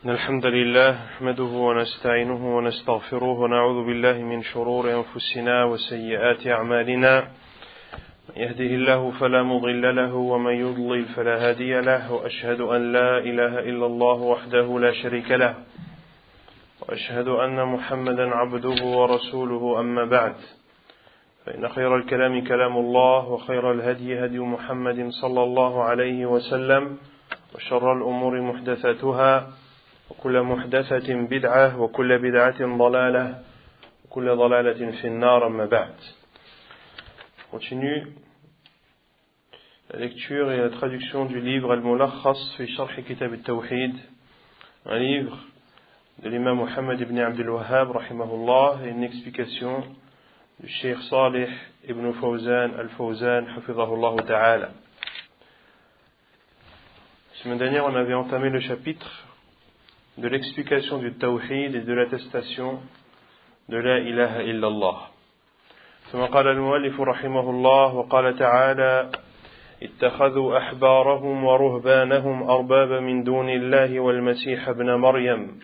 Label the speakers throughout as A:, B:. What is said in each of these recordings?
A: الحمد لله نحمده ونستعينه ونستغفره ونعوذ بالله من شرور أنفسنا وسيئات أعمالنا من يهده الله فلا مضل له ومن يضلل فلا هادي له وأشهد أن لا إله إلا الله وحده لا شريك له وأشهد أن محمدا عبده ورسوله أما بعد فإن خير الكلام كلام الله وخير الهدي هدي محمد صلى الله عليه وسلم وشر الأمور محدثاتها وكل محدثة بدعة وكل بدعة ضلالة وكل ضلالة في النار أما بعد. On continue la lecture et la traduction du livre Al-Mulakhas fi Sharh Kitab al-Tawhid, un livre de l'imam Muhammad ibn Abdul Wahhab rahimahullah, et une explication du Cheikh Salih ibn Fawzan al-Fawzan hafidhahullah ta'ala. La semaine dernière, on avait entamé le chapitre de l'explication du tawhid et de l'attestation de la ilaha illallah. ثم قال المؤلف رحمه الله وقال تعالى اتخذوا أحبارهم ورهبانهم أربابا من دون الله والمسيح ابن مريم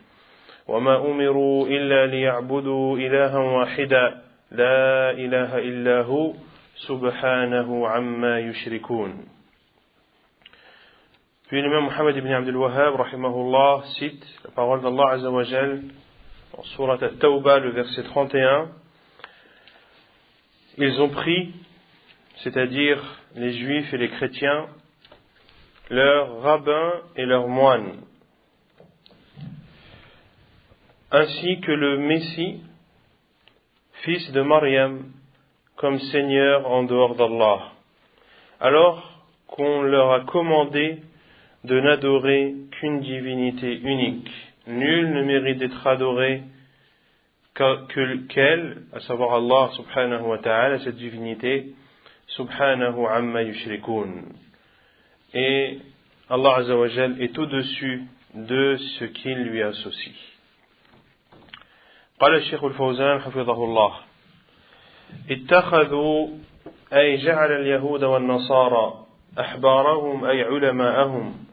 A: وما أمروا إلا ليعبدوا إلها واحدا لا إله إلا هو سبحانه عما يشركون. Puis l'imam Muhammad ibn Abdul Wahhab rahimahullah cite la parole d'Allah Azza wa Jal en Surat At-Tawbah, le verset 31. Ils ont pris, c'est-à-dire les juifs et les chrétiens, leurs rabbins et leurs moines, ainsi que le Messie, fils de Maryam, comme Seigneur en dehors d'Allah, alors qu'on leur a commandé de n'adorer qu'une divinité unique. Nul ne mérite d'être adoré qu'elle, à savoir Allah subhanahu wa ta'ala, cette divinité, subhanahu amma yushrikun. Et Allah azza wa jal est au-dessus de ce qu'il lui associe. قال الشيخ الفوزان حفظه الله اتخذوا أي جعل اليهود والنصارى أحبارهم أي علماءهم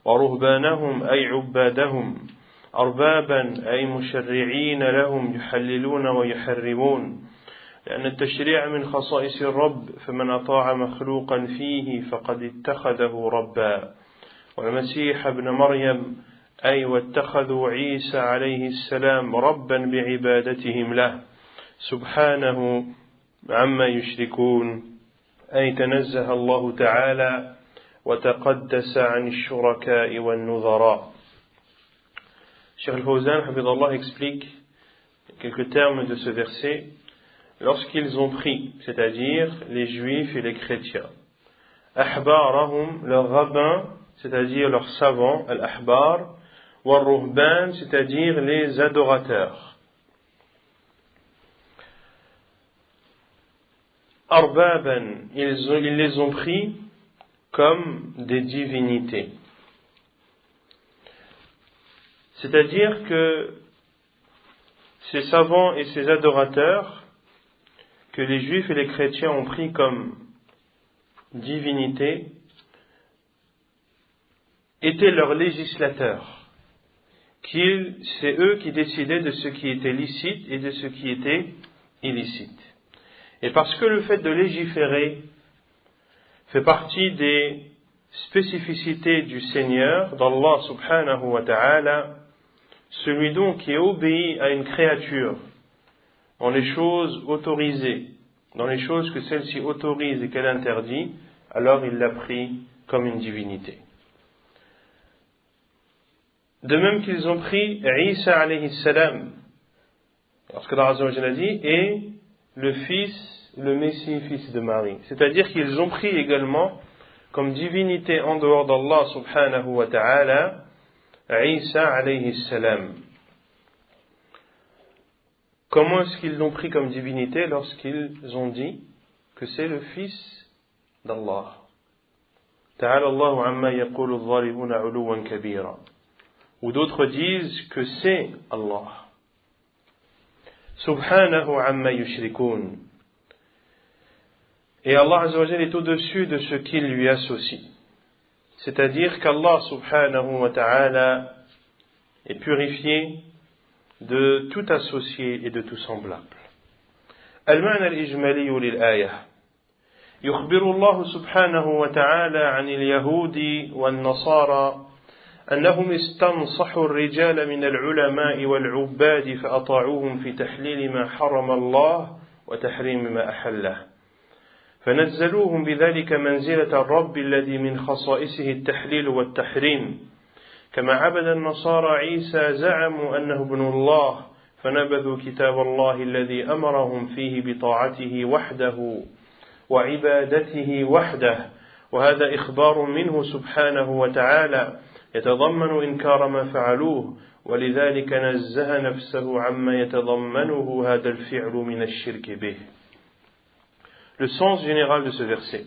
A: ورهبانهم أي عبادهم أربابا أي مشرعين لهم يحللون ويحرمون لأن التشريع من خصائص الرب فمن أطاع مخلوقا فيه فقد اتخذه ربا والمسيح ابن مريم أي واتخذوا عيسى عليه السلام ربا بعبادتهم له سبحانه عما يشركون أي تنزه الله تعالى وتقدس عن الشركاء والنظراء. Cheikh Al-Fawzan hafidhallah explique quelques termes de ce verset. Lorsqu'ils ont pris, c'est-à-dire les juifs et les chrétiens, ahbarahum, leurs rabbins, c'est-à-dire leurs savants, al-ahbar, wa ruhban, c'est-à-dire les adorateurs, arbaban, ils les ont pris comme des divinités. C'est-à-dire que ces savants et ces adorateurs que les juifs et les chrétiens ont pris comme divinités étaient leurs législateurs. C'est eux qui décidaient de ce qui était licite et de ce qui était illicite. Et parce que le fait de légiférer fait partie des spécificités du Seigneur, d'Allah subhanahu wa ta'ala, celui donc qui obéit à une créature dans les choses autorisées, dans les choses que celle-ci autorise et qu'elle interdit, alors il l'a pris comme une divinité. De même qu'ils ont pris Isa alayhi salam, lorsque Allah Azza wa Jalla dit, et le Messie, fils de Marie. C'est-à-dire qu'ils ont pris également comme divinité en dehors d'Allah subhanahu wa ta'ala Isa alayhi salam. Comment est-ce qu'ils l'ont pris comme divinité lorsqu'ils ont dit que c'est le fils d'Allah? Ta'ala Allahu amma yaqulu adh-dhalimuna 'uluwan kabira. Ou d'autres disent que c'est Allah. Subhanahu amma yushrikun. Et Allah Azza wa Jalla est au-dessus de ce qu'il lui associe. C'est-à-dire qu'Allah subhanahu wa ta'ala et purifié de tout associé et de tout semblable. المعنى الإجمالي للآية يخبر الله سبحانه وتعالى عن اليهود والنصارى أنهم استنصحوا الرجال من العلماء والعباد فأطاعوهم في تحليل ما حرم الله وتحريم ما أحله فنزلوهم بذلك منزلة الرب الذي من خصائصه التحليل والتحريم كما عبد النصارى عيسى زعموا أنه ابن الله فنبذوا كتاب الله الذي أمرهم فيه بطاعته وحده وعبادته وحده وهذا إخبار منه سبحانه وتعالى يتضمن إنكار ما فعلوه ولذلك نزه نفسه عما يتضمنه هذا الفعل من الشرك به. Le sens général de ce verset.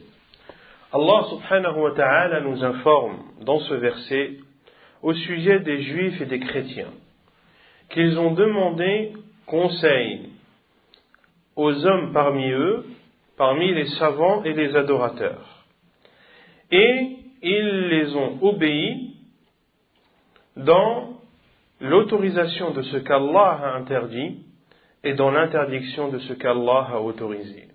A: Allah subhanahu wa ta'ala nous informe dans ce verset au sujet des juifs et des chrétiens qu'ils ont demandé conseil aux hommes parmi eux, parmi les savants et les adorateurs. Et ils les ont obéis dans l'autorisation de ce qu'Allah a interdit et dans l'interdiction de ce qu'Allah a autorisé.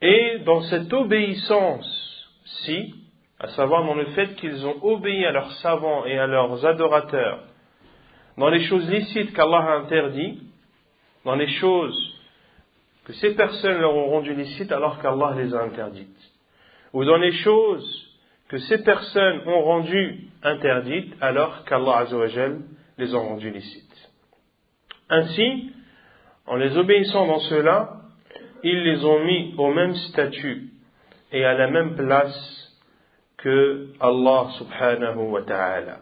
A: Et dans cette obéissance-ci, à savoir dans le fait qu'ils ont obéi à leurs savants et à leurs adorateurs, dans les choses licites qu'Allah a interdites, dans les choses que ces personnes leur ont rendues licites alors qu'Allah les a interdites, ou dans les choses que ces personnes ont rendues interdites alors qu'Allah Azza wa Jal les a rendues licites. Ainsi, en les obéissant dans cela, ils les ont mis au même statut et à la même place que Allah subhanahu wa ta'ala,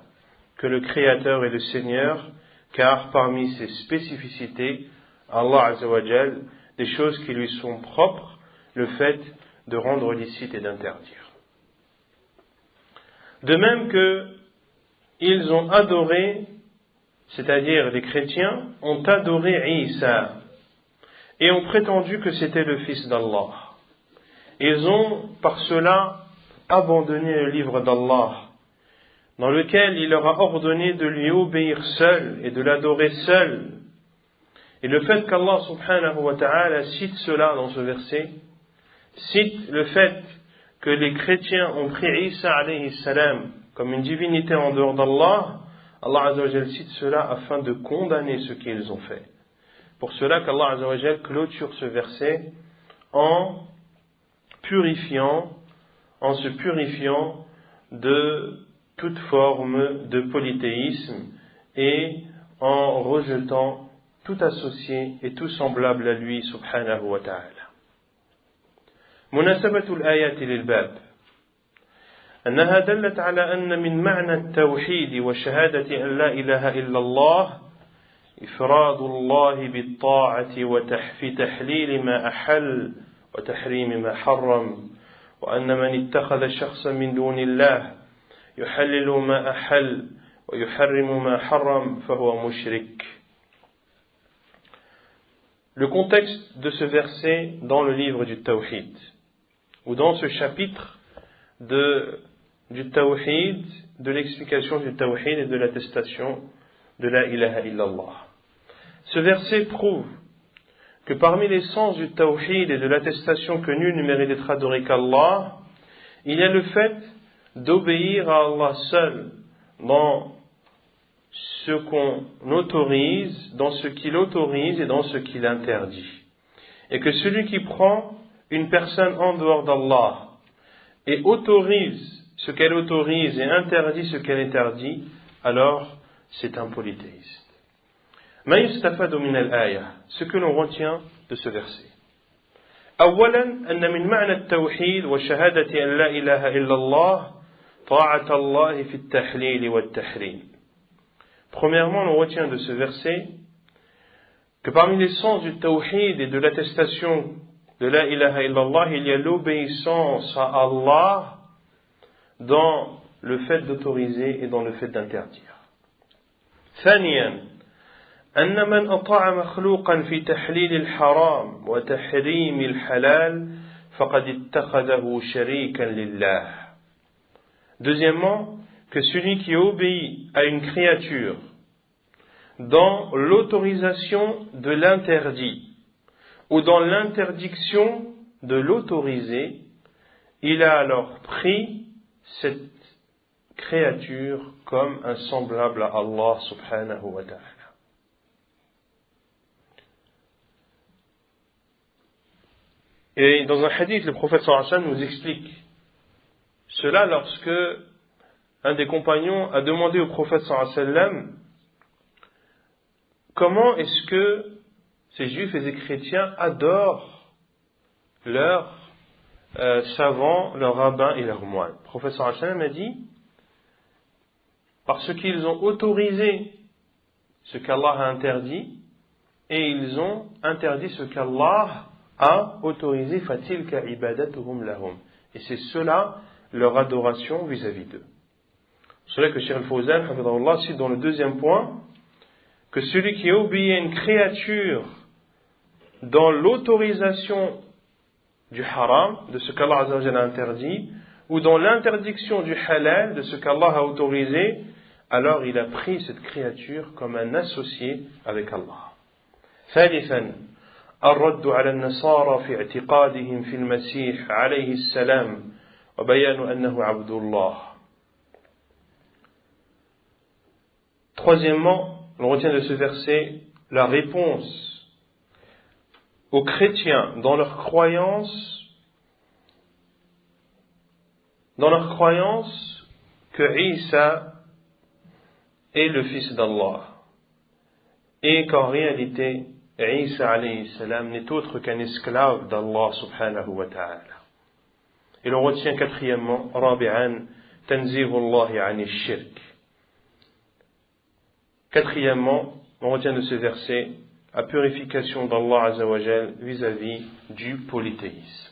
A: que le Créateur et le Seigneur, car parmi ses spécificités, Allah Azza wa Jal, des choses qui lui sont propres, le fait de rendre licite et d'interdire. De même que ils ont adoré, c'est-à-dire les chrétiens, ont adoré Isa et ont prétendu que c'était le fils d'Allah. Ils ont par cela abandonné le livre d'Allah, dans lequel il leur a ordonné de lui obéir seul et de l'adorer seul. Et le fait qu'Allah subhanahu wa ta'ala cite cela dans ce verset, cite le fait que les chrétiens ont pris Isa alayhi salam comme une divinité en dehors d'Allah, Allah Azza wa Jal cite cela afin de condamner ce qu'ils ont fait. Pour cela qu'Allah Azza wa Jal clôture ce verset en se purifiant de toute forme de polythéisme et en rejetant tout associé et tout semblable à lui subhanahu wa ta'ala. مناسبة الآيات للباب أنها دلت على أن من معنى التوحيد وشهادة أن لا إله إلا الله إفراد الله بالطاعة في تحليل ما أحل وتحريم ما حرم وأن من اتخذ شخصا من دون الله يحلل ما أحل ويحرم ما حرم فهو مشرك. Le contexte de ce verset dans le livre du Tawhid, ou dans ce chapitre du Tawhid, de l'explication du Tawhid et de l'attestation de la ilaha illallah. Ce verset prouve que parmi les sens du Tawhid et de l'attestation que nul ne mérite d'être adoré qu'Allah, il y a le fait d'obéir à Allah seul dans ce qu'on autorise, dans ce qu'il autorise et dans ce qu'il interdit. Et que celui qui prend une personne en dehors d'Allah et autorise ce qu'elle autorise et interdit ce qu'elle interdit, alors c'est un polythéiste. ما يستفاد من الآية, ce que l'on retient de ce verset. أولا أن من معنى التوحيد وشهادة أن لا إله إلا الله طاعة الله في التحليل والتحريم. Premièrement, on retient de ce verset que parmi les sens du tawhid et de l'attestation de la ilaha illallah, il y a l'obéissance à Allah dans le fait d'autoriser et dans le fait d'interdire. ثانيا أن من أطاع مخلوقا في تحليل الحرام وتحريم الحلال فقد اتخذه شريكا لله. Deuxièmement, que celui qui obéit à une créature dans l'autorisation de l'interdit ou dans l'interdiction de l'autoriser, il a alors pris cette créature comme un semblable à Allah subhanahu wa ta'ala. Et dans un hadith, le prophète sallallahu alayhi wa sallam nous explique cela lorsque un des compagnons a demandé au prophète sallallahu alayhi wa sallam comment est-ce que ces juifs et ces chrétiens adorent leurs savants, leurs rabbins et leurs moines. Le prophète sallallahu alayhi wa sallam a dit parce qu'ils ont autorisé ce qu'Allah a interdit et ils ont interdit ce qu'Allah a autorisé, fatilka ibadatuhum lahum. Et c'est cela leur adoration vis-à-vis d'eux. C'est vrai que Cheikh Al-Fawzan, hafidahullah, cite dans le deuxième point que celui qui obéit à une créature dans l'autorisation du haram, de ce qu'Allah Azza wa Jalla a interdit, ou dans l'interdiction du halal, de ce qu'Allah a autorisé, alors il a pris cette créature comme un associé avec Allah. ثالثا الرد على النصارى في اعتقادهم في المسيح عليه السلام وبيان أنه عبد الله. Troisièmement, on retient de ce verset la réponse aux chrétiens dans leur croyance que Isa est le fils d'Allah et qu'en réalité Isa alayhi salam n'est autre qu'un esclave d'Allah subhanahu wa ta'ala. Et l'on retient quatrièmement rabi'an tanzihullahi ani shirk. Quatrièmement, on retient de ce verset la purification d'Allah Azza wa Jal vis-à-vis du polythéisme.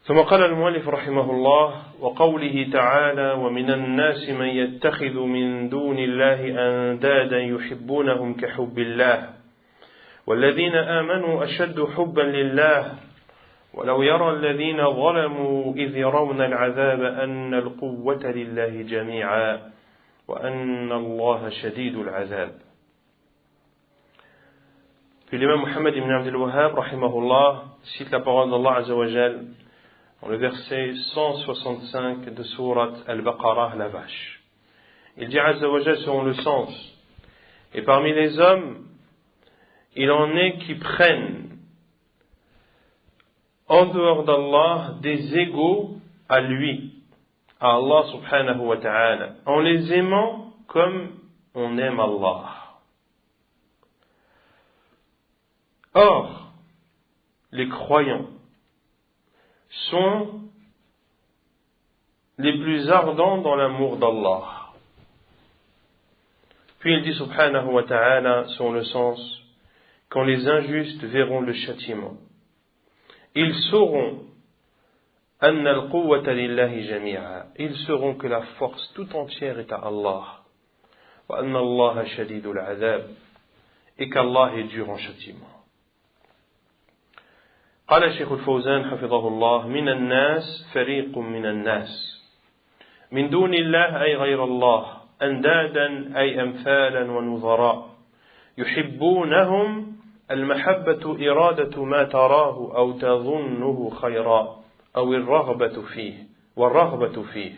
A: ثم قال المؤلف رحمه الله وقوله تعالى ومن الناس من يتخذ من دون الله أندادا يحبونهم كحب الله والذين آمنوا أشد حبا لله ولو يرى الذين ظلموا إذ يرون العذاب أن القوة لله جميعا وأن الله شديد العذاب. Puis l'imam Muhammad ibn Abdul Wahhab rahimahullah cite la parole d'Allah Azza wa Jal dans le verset 165 de Surat Al-Baqarah, la vache. Il dit Azza wa Jal selon le sens, et parmi les hommes, il en est qui prennent en dehors d'Allah des égaux à lui, à Allah subhanahu wa ta'ala, en les aimant comme on aime Allah. Or, les croyants sont les plus ardents dans l'amour d'Allah. Puis il dit subhanahu wa ta'ala, selon le sens, quand les injustes verront le châtiment, ils sauront anna al-quwwata lillahi jami'a, ils sauront que la force tout entière est à Allah, wa anna Allah shadidul azab, et qu'Allah est dur en châtiment. قال الشيخ الفوزان حفظه الله من الناس فريق من الناس من دون الله أي غير الله أندادا أي أمثالا ونظراء يحبونهم المحبة إرادة ما تراه أو تظنه خيرا أو والرغبة فيه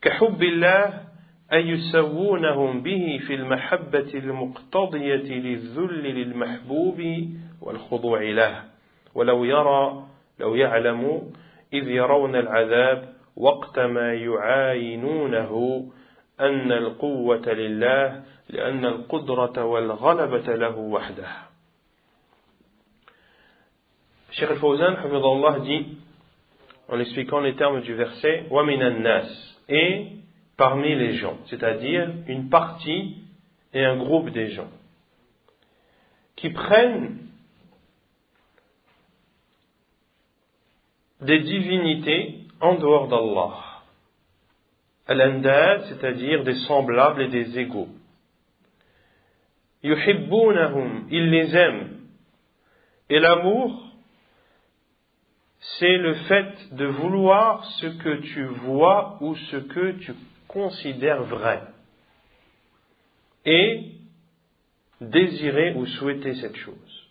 A: كحب الله أي يسوونهم به في المحبة المقتضية للذل للمحبوب والخضوع له ولو يعلم إذ يرون العذاب وقت ما يعاينونه أن القوة لله لأن القدرة والغلبة له وحده. Cheikh Al-Fawzan hafidhahullah dit en expliquant les termes du verset wa minan nas, et parmi les gens, c'est-à-dire une partie et un groupe des gens qui prennent des divinités en dehors d'Allah. Al-andad, c'est-à-dire des semblables et des égaux. Yuhibbunahum, ils les aiment. Et l'amour, c'est le fait de vouloir ce que tu vois ou ce que tu considères vrai. Et désirer ou souhaiter cette chose.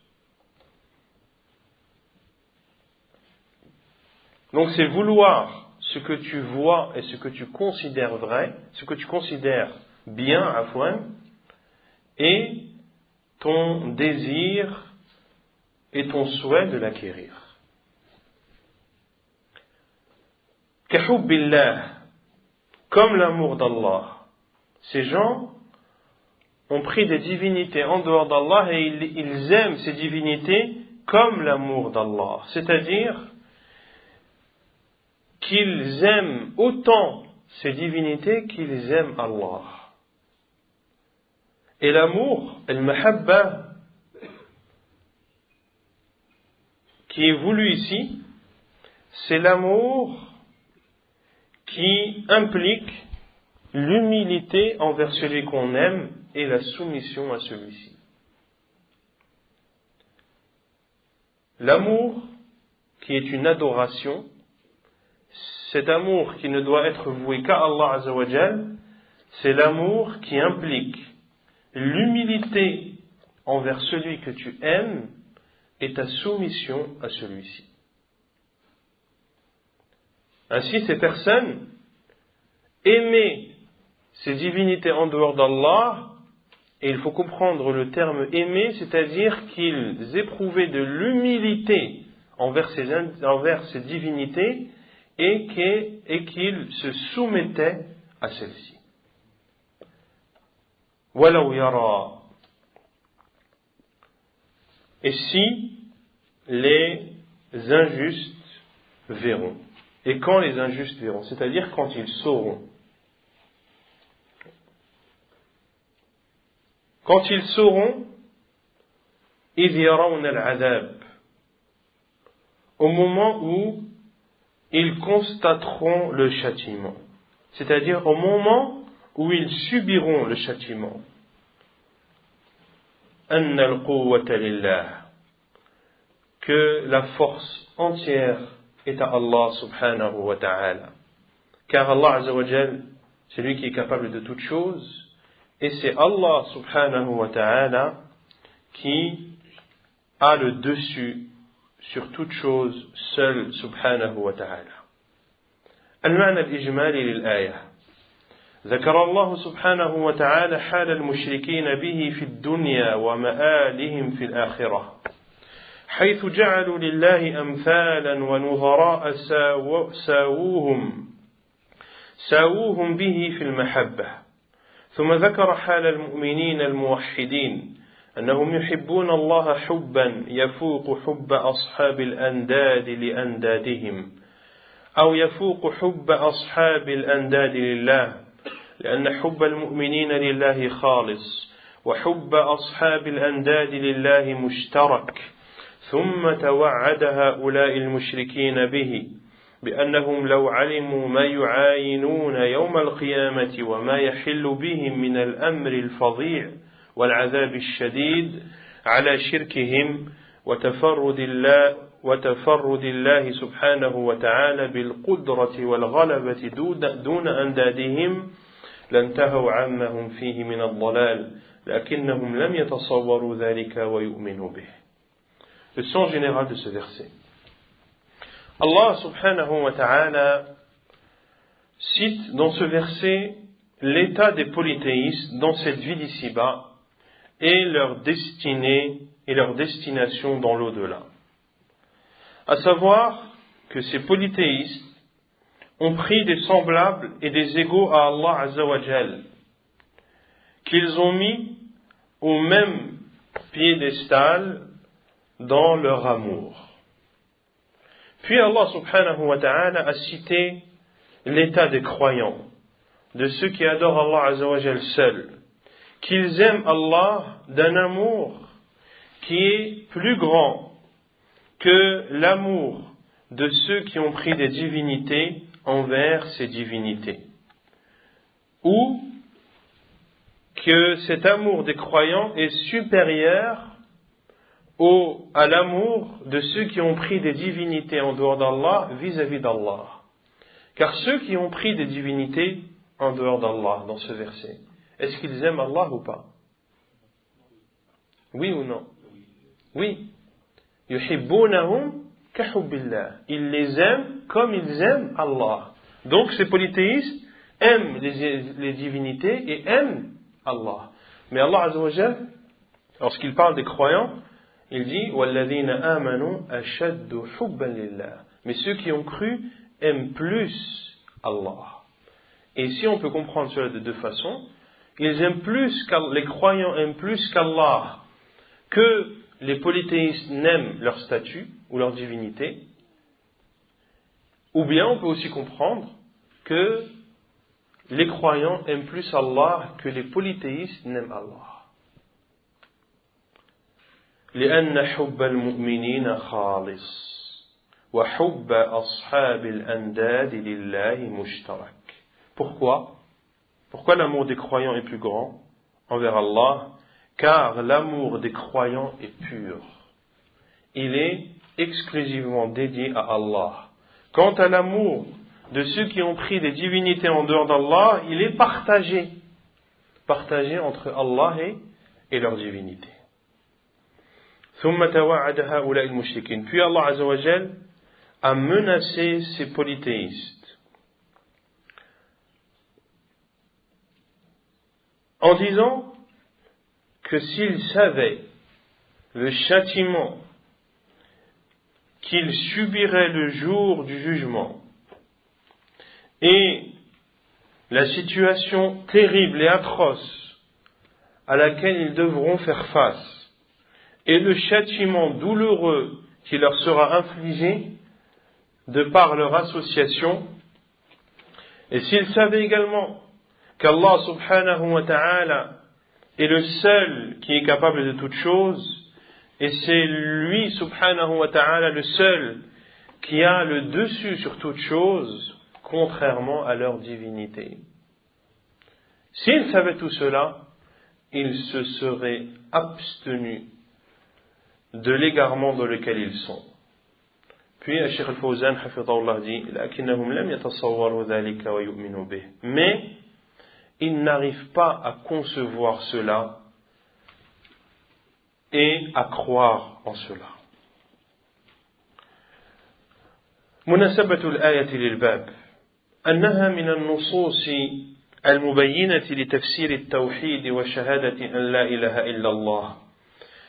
A: Donc c'est vouloir ce que tu vois et ce que tu considères vrai, ce que tu considères bien, afwan, et ton désir et ton souhait de l'acquérir. Kahubbillah, comme l'amour d'Allah. Ces gens ont pris des divinités en dehors d'Allah et ils aiment ces divinités comme l'amour d'Allah. C'est-à-dire qu'ils aiment autant ces divinités qu'ils aiment Allah. Et l'amour, al-mahabba, qui est voulu ici, c'est l'amour qui implique l'humilité envers celui qu'on aime et la soumission à celui-ci. L'amour qui est une adoration, cet amour qui ne doit être voué qu'à Allah Azza wa Jal, c'est l'amour qui implique l'humilité envers celui que tu aimes et ta soumission à celui-ci. Ainsi, ces personnes aimaient ces divinités en dehors d'Allah, et il faut comprendre le terme aimer, c'est-à-dire qu'ils éprouvaient de l'humilité envers ces divinités et qu'ils se soumettaient à celles-ci. Walaw yara. Et si les injustes verront, et quand les injustes verront, c'est-à-dire quand ils sauront. Quand ils sauront, إِذْ يَرَوْنَ الْعَذَابِ, au moment où ils constateront le châtiment, c'est-à-dire au moment où ils subiront le châtiment. أَنَّ الْقُوَّةَ لِلَّهِ, que la force entière est à Allah subhanahu wa ta'ala. Car Allah Azza wa Jal, c'est lui qui est capable de toutes choses, et c'est Allah subhanahu wa ta'ala qui a le dessus sur toute chose seul subhanahu wa ta'ala. المعنى الإجمالي للآية: ذكر الله سبحانه وتعالى حال المشركين به في الدنيا ومآلهم في الآخرة، حيث جعلوا لله أمثالا ونظراء ساووهم به في المحبة. ثم ذكر حال المؤمنين الموحدين أنهم يحبون الله حبا يفوق حب أصحاب الأنداد لأندادهم، أو يفوق حب أصحاب الأنداد لله، لأن حب المؤمنين لله خالص وحب أصحاب الأنداد لله مشترك. ثم توعد هؤلاء المشركين به بأنهم لو علموا ما يعاينون يوم القيامة وما يحل بهم من الأمر الفظيع والعذاب الشديد على شركهم وتفرد الله سبحانه وتعالى بالقدرة والغلبة دون أندادهم لانتهوا عما هم فيه من الضلال، لكنهم لم يتصوروا ذلك ويؤمنوا به. Le sens général de ce verset. Allah subhanahu wa ta'ala cite dans ce verset l'état des polythéistes dans cette vie d'ici-bas et leur destinée et leur destination dans l'au-delà. À savoir que ces polythéistes ont pris des semblables et des égaux à Allah Azza wa Jal, qu'ils ont mis au même piédestal dans leur amour. Puis Allah subhanahu wa ta'ala a cité l'état des croyants, de ceux qui adorent Allah Azza wa Jal seul, qu'ils aiment Allah d'un amour qui est plus grand que l'amour de ceux qui ont pris des divinités envers ces divinités, ou que cet amour des croyants est supérieur à l'amour de ceux qui ont pris des divinités en dehors d'Allah vis-à-vis d'Allah. Car ceux qui ont pris des divinités en dehors d'Allah dans ce verset, est-ce qu'ils aiment Allah ou pas? Oui ou non? Oui. Yuhibbunahum kahubbillah. Ils les aiment comme ils aiment Allah. Donc ces polythéistes aiment les divinités et aiment Allah. Mais Allah Azza wa Jal, lorsqu'il parle des croyants, il dit walladhina amanu ashaddu hubban lillah. Mais ceux qui ont cru aiment plus Allah. Et ici on peut comprendre cela de deux façons. Ils aiment plus les croyants aiment plus qu'Allah que les polythéistes n'aiment leur statut ou leur divinité. Ou bien on peut aussi comprendre que les croyants aiment plus Allah que les polythéistes n'aiment Allah. لأن حب المؤمنين خالص وحب أصحاب الأنداد لله مشترك. Pourquoi l'amour des croyants est plus grand envers Allah? Car l'amour des croyants est pur. Il est exclusivement dédié à Allah. Quant à l'amour de ceux qui ont pris des divinités en dehors d'Allah, il est partagé entre Allah et leur divinité. ثم توعد هؤلاء المشركين. Puis Allah Azza wa Jal a menacé ces polythéistes en disant que s'ils savaient le châtiment qu'ils subiraient le jour du jugement et la situation terrible et atroce à laquelle ils devront faire face et le châtiment douloureux qui leur sera infligé de par leur association, et s'ils savaient également qu'Allah subhanahu wa ta'ala est le seul qui est capable de toutes choses, et c'est lui subhanahu wa ta'ala le seul qui a le dessus sur toutes choses, contrairement à leur divinité. S'ils savaient tout cela, ils se seraient abstenus de l'égarement dans lequel ils sont. Puis Cheikh Al-Fawzan hafidhahullah dit lakinnahum lam yatasawwaru dhalika wa yu'minu bih. Mais ils n'arrivent pas à concevoir cela et à croire en cela. مناسبة الآية للباب أنها من النصوص المبينة لتفسير التوحيد وشهادة أن لا إله إلا الله،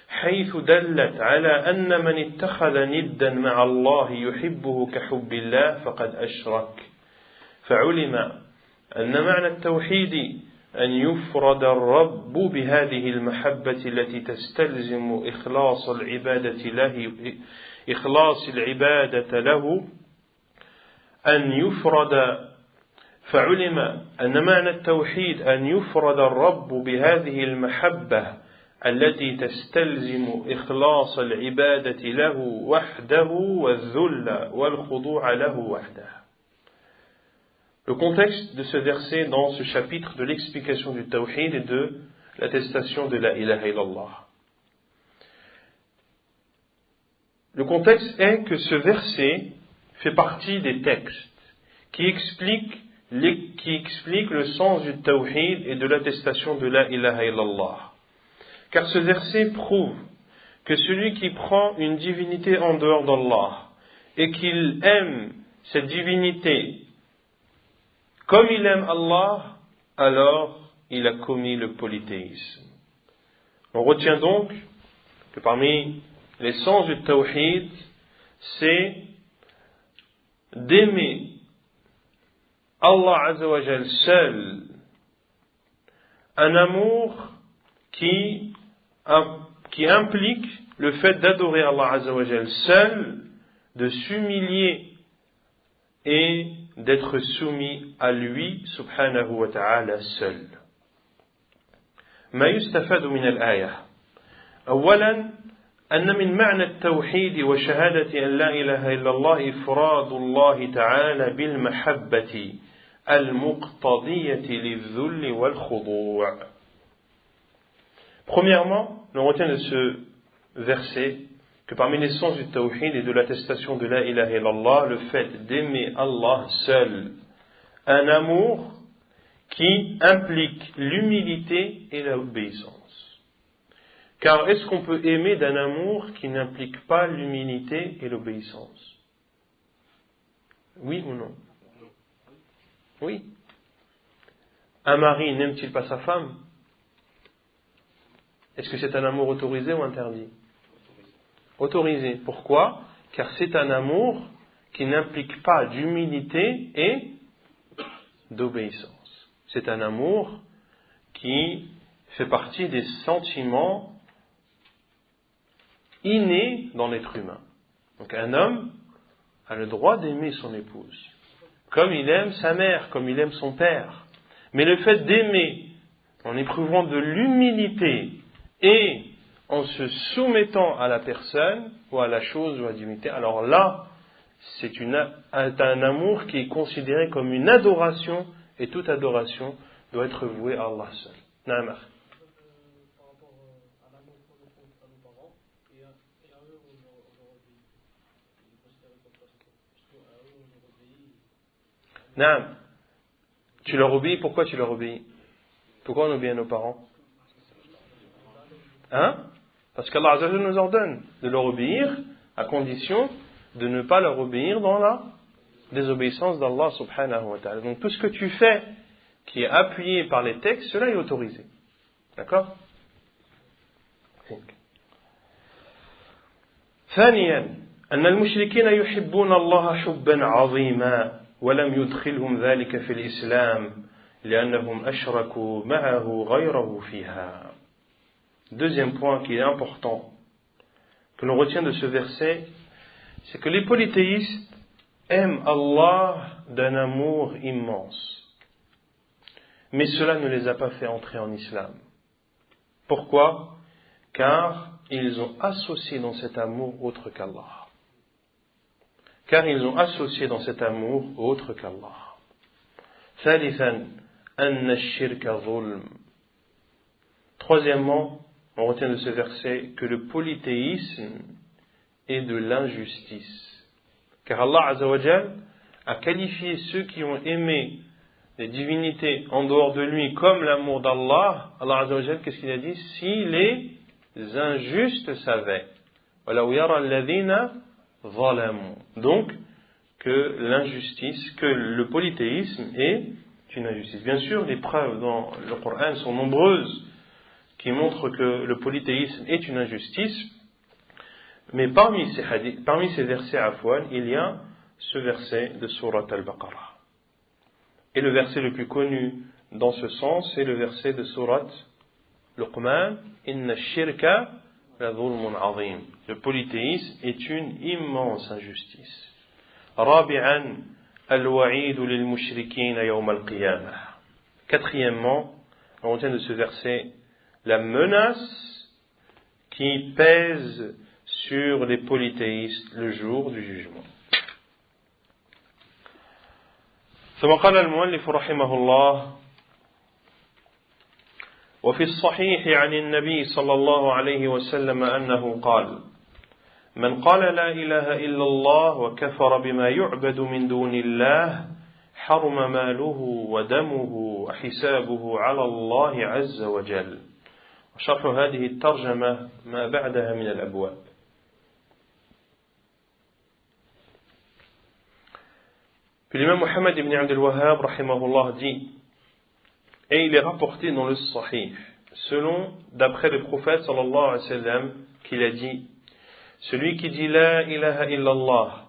A: حيث دلت على أن من اتخذ ندا مع الله يحبه كحب الله فقد أشرك. فعلم أن معنى التوحيد أن يفرد الرب بهذه المحبة التي تستلزم إخلاص العبادة له فعلم أن معنى التوحيد أن يفرد الرب بهذه المحبة التي تستلزم إخلاص العبادة له وحده والذل والخضوع له وحده. Le contexte de ce verset dans ce chapitre de l'explication du tawhid et de l'attestation de la ilaha illallah. Le contexte est que ce verset fait partie des textes qui expliquent le sens du tawhid et de l'attestation de la ilaha illallah. Car ce verset prouve que celui qui prend une divinité en dehors d'Allah et qu'il aime cette divinité comme il aime Allah, alors il a commis le polythéisme. On retient donc que parmi les sens du tawhid, c'est d'aimer Allah Azza wa Jal seul, un amour qui implique le fait d'adorer Allah Azza wa Jal seul, de s'humilier et d'être soumis à lui subhanahu wa ta'ala seul. ما يستفاد من الآية أولا أن من معنى التوحيد وشهادة أن لا إله إلا الله إفراد الله تعالى بالمحبة المقتضية للذل والخضوع. Premièrement, l'on retient de ce verset que parmi les sens du tawhid et de l'attestation de la ilaha illallah, le fait d'aimer Allah seul, un amour qui implique l'humilité et l'obéissance. Car est-ce qu'on peut aimer d'un amour qui n'implique pas l'humilité et l'obéissance? Oui ou non? Oui. Un mari n'aime-t-il pas sa femme? Est-ce que c'est un amour autorisé ou interdit? Autorisé. Pourquoi? Car c'est un amour qui n'implique pas d'humilité et d'obéissance. C'est un amour qui fait partie des sentiments innés dans l'être humain. Donc un homme a le droit d'aimer son épouse, comme il aime sa mère, comme il aime son père. Mais le fait d'aimer en éprouvant de l'humilité et en se soumettant à la personne ou à la chose ou à la divinité, alors là, c'est un amour qui est considéré comme une adoration, et toute adoration doit être vouée à Allah seul. Naam.
B: Par rapport à l'amour qu'on éprouve à nos parents et à eux on leur obéit. Il est considéré comme ça, parce qu'à eux on leur obéit.
A: Naam. Tu leur obéis, pourquoi tu leur obéis? Pourquoi on obéit à nos parents? Hein? Parce qu'Allah Azza wa Jalla nous ordonne de leur obéir à condition de ne pas leur obéir dans la désobéissance d'Allah subhanahu wa ta'ala. Donc tout ce que tu fais qui est appuyé par les textes, cela est autorisé. D'accord? ثانيا أن المشركين يحبون الله حبا عظيما ولم يدخلهم ذلك في الإسلام لأنهم أشركوا معه غيره فيها. Deuxième point qui est important que l'on retient de ce verset, c'est que les polythéistes aiment Allah d'un amour immense. Mais cela ne les a pas fait entrer en islam. Pourquoi? Car ils ont associé dans cet amour autre qu'Allah. Car ils ont associé dans cet amour autre qu'Allah. ثالثا أن الشرك ظلم. Troisièmement, on retient de ce verset que le polythéisme est de l'injustice. Car Allah Azza wa Jal a qualifié ceux qui ont aimé les divinités en dehors de lui comme l'amour d'Allah. Allah Azza wa Jal, qu'est-ce qu'il a dit? Si les injustes savaient. وَلَوْ يَرَى الَّذِينَ ظَلَمُوا. Donc, que l'injustice, que le polythéisme est une injustice. Bien sûr, les preuves dans le Coran sont nombreuses qui montrent que le polythéisme est une injustice, mais parmi ces versets afwan, il y a ce verset de Surat Al-Baqarah. Et le verset le plus connu dans ce sens, c'est le verset de Surat Luqman, Inna ash-shirka la dhulmun azim. Le polythéisme est une immense injustice. Rabi'an al-wa'idu lil mushrikeen yawm al-qiyamah. Quatrièmement, on retient de ce verset la menace qui pèse sur les polythéistes le jour du jugement. ثم قال المؤلف رحمه الله وفي الصحيح عن النبي صلى الله عليه وسلم أنه قال من قال لا إله إلا الله وكفر بما يعبد من دون الله حرم ماله ودمه وحسابه على الله عز وجل. وشرح هذه الترجمة ما بعدها من الأبواب. Puis l'imam Muhammad ibn Abdul Wahhab rahimahullah dit, et il est rapporté dans le Sahih, d'après le prophète sallallahu alayhi wa sallam, qu'il a dit, celui qui dit la ilaha illallah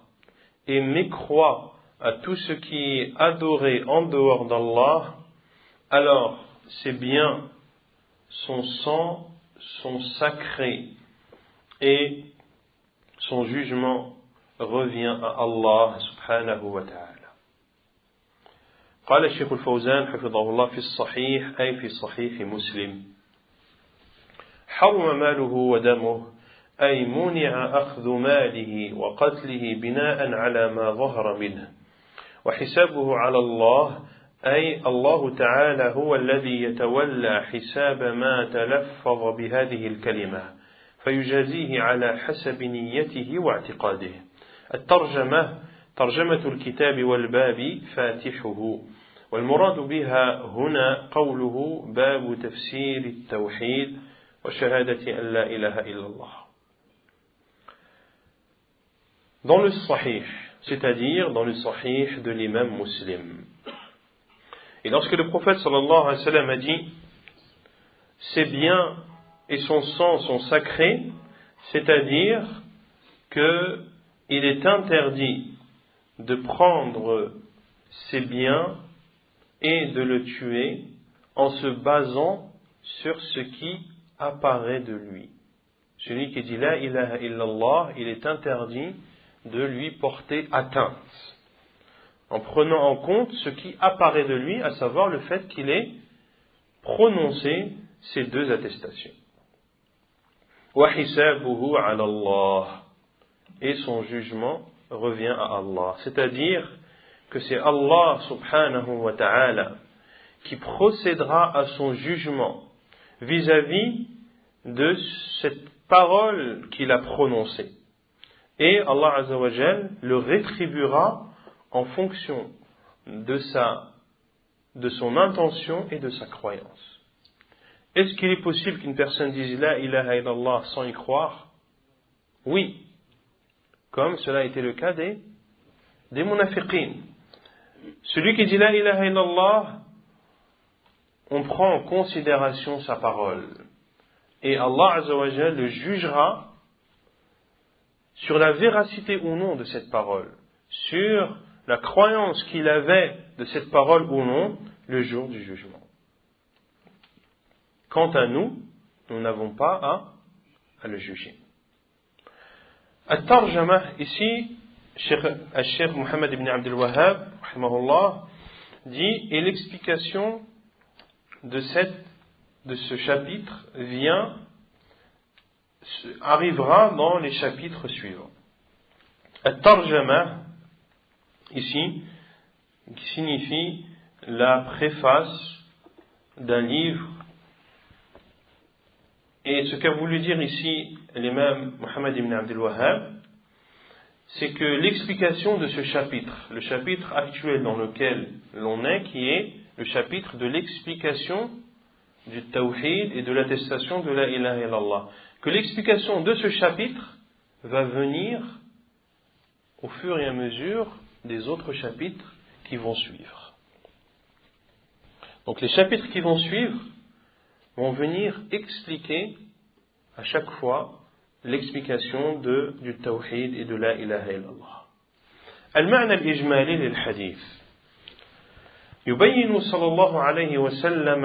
A: et mécroit à tout ce qui est adoré en dehors d'Allah, alors ses biens, son sang sont sacrés et son jugement revient à Allah subhanahu wa ta'ala. قال الشيخ الفوزان حفظه الله في الصحيح أي في صحيح مسلم حرم ماله ودمه أي منع أخذ ماله وقتله بناء على ما ظهر منه وحسابه على الله أي الله تعالى هو الذي يتولى حساب ما تلفظ بهذه الكلمة فيجازيه على حسب نيته واعتقاده. الترجمة ترجمة الكتاب والباب فاتحه، والمراد بها هنا قوله باب تفسير التوحيد وشهادة أن لا إله إلا الله. Dans le Sahih, c'est-à-dire dans le Sahih de l'imam Muslim. Et lorsque le prophète sallallahu alayhi wa sallam a dit ses biens et son sang sont sacrés, c'est-à-dire qu'il est interdit de prendre ses biens et de le tuer en se basant sur ce qui apparaît de lui. Celui qui dit la ilaha illallah, il est interdit de lui porter atteinte, en prenant en compte ce qui apparaît de lui, à savoir le fait qu'il ait prononcé ces deux attestations. Wa hisabuhu ala Allah, et son jugement revient à Allah. C'est-à-dire que c'est Allah subhanahu wa ta'ala qui procédera à son jugement vis-à-vis de cette parole qu'il a prononcée. Et Allah azza wa jal le rétribuera en fonction de son intention et de sa croyance. Est-ce qu'il est possible qu'une personne dise la ilaha illallah sans y croire? Oui, comme cela a été le cas des munafiqin. Celui qui dit la ilaha illallah, on prend en considération sa parole. Et Allah azza wa jal le jugera sur la véracité ou non de cette parole, sur la croyance qu'il avait de cette parole ou non, le jour du jugement. Quant à nous, nous n'avons pas à le juger. At-Tarjama, ici, Cheikh Mohammed ibn Abdul Wahhab, rahimahullah, dit, et l'explication de ce chapitre arrivera dans les chapitres suivants. At-Tarjama, ici, qui signifie la préface d'un livre. Et ce qu'a voulu dire ici l'imam Mohammed ibn Abdul Wahhab, c'est que l'explication de ce chapitre, le chapitre actuel dans lequel l'on est, qui est le chapitre de l'explication du tawhid et de l'attestation de la ilaha illallah, que l'explication de ce chapitre va venir au fur et à mesure des autres chapitres qui vont suivre. Donc les chapitres qui vont suivre vont venir expliquer à chaque fois l'explication du tawhid et de la ilaha illallah. المعنى الإجمالي للحديث يبين صلى الله عليه وسلم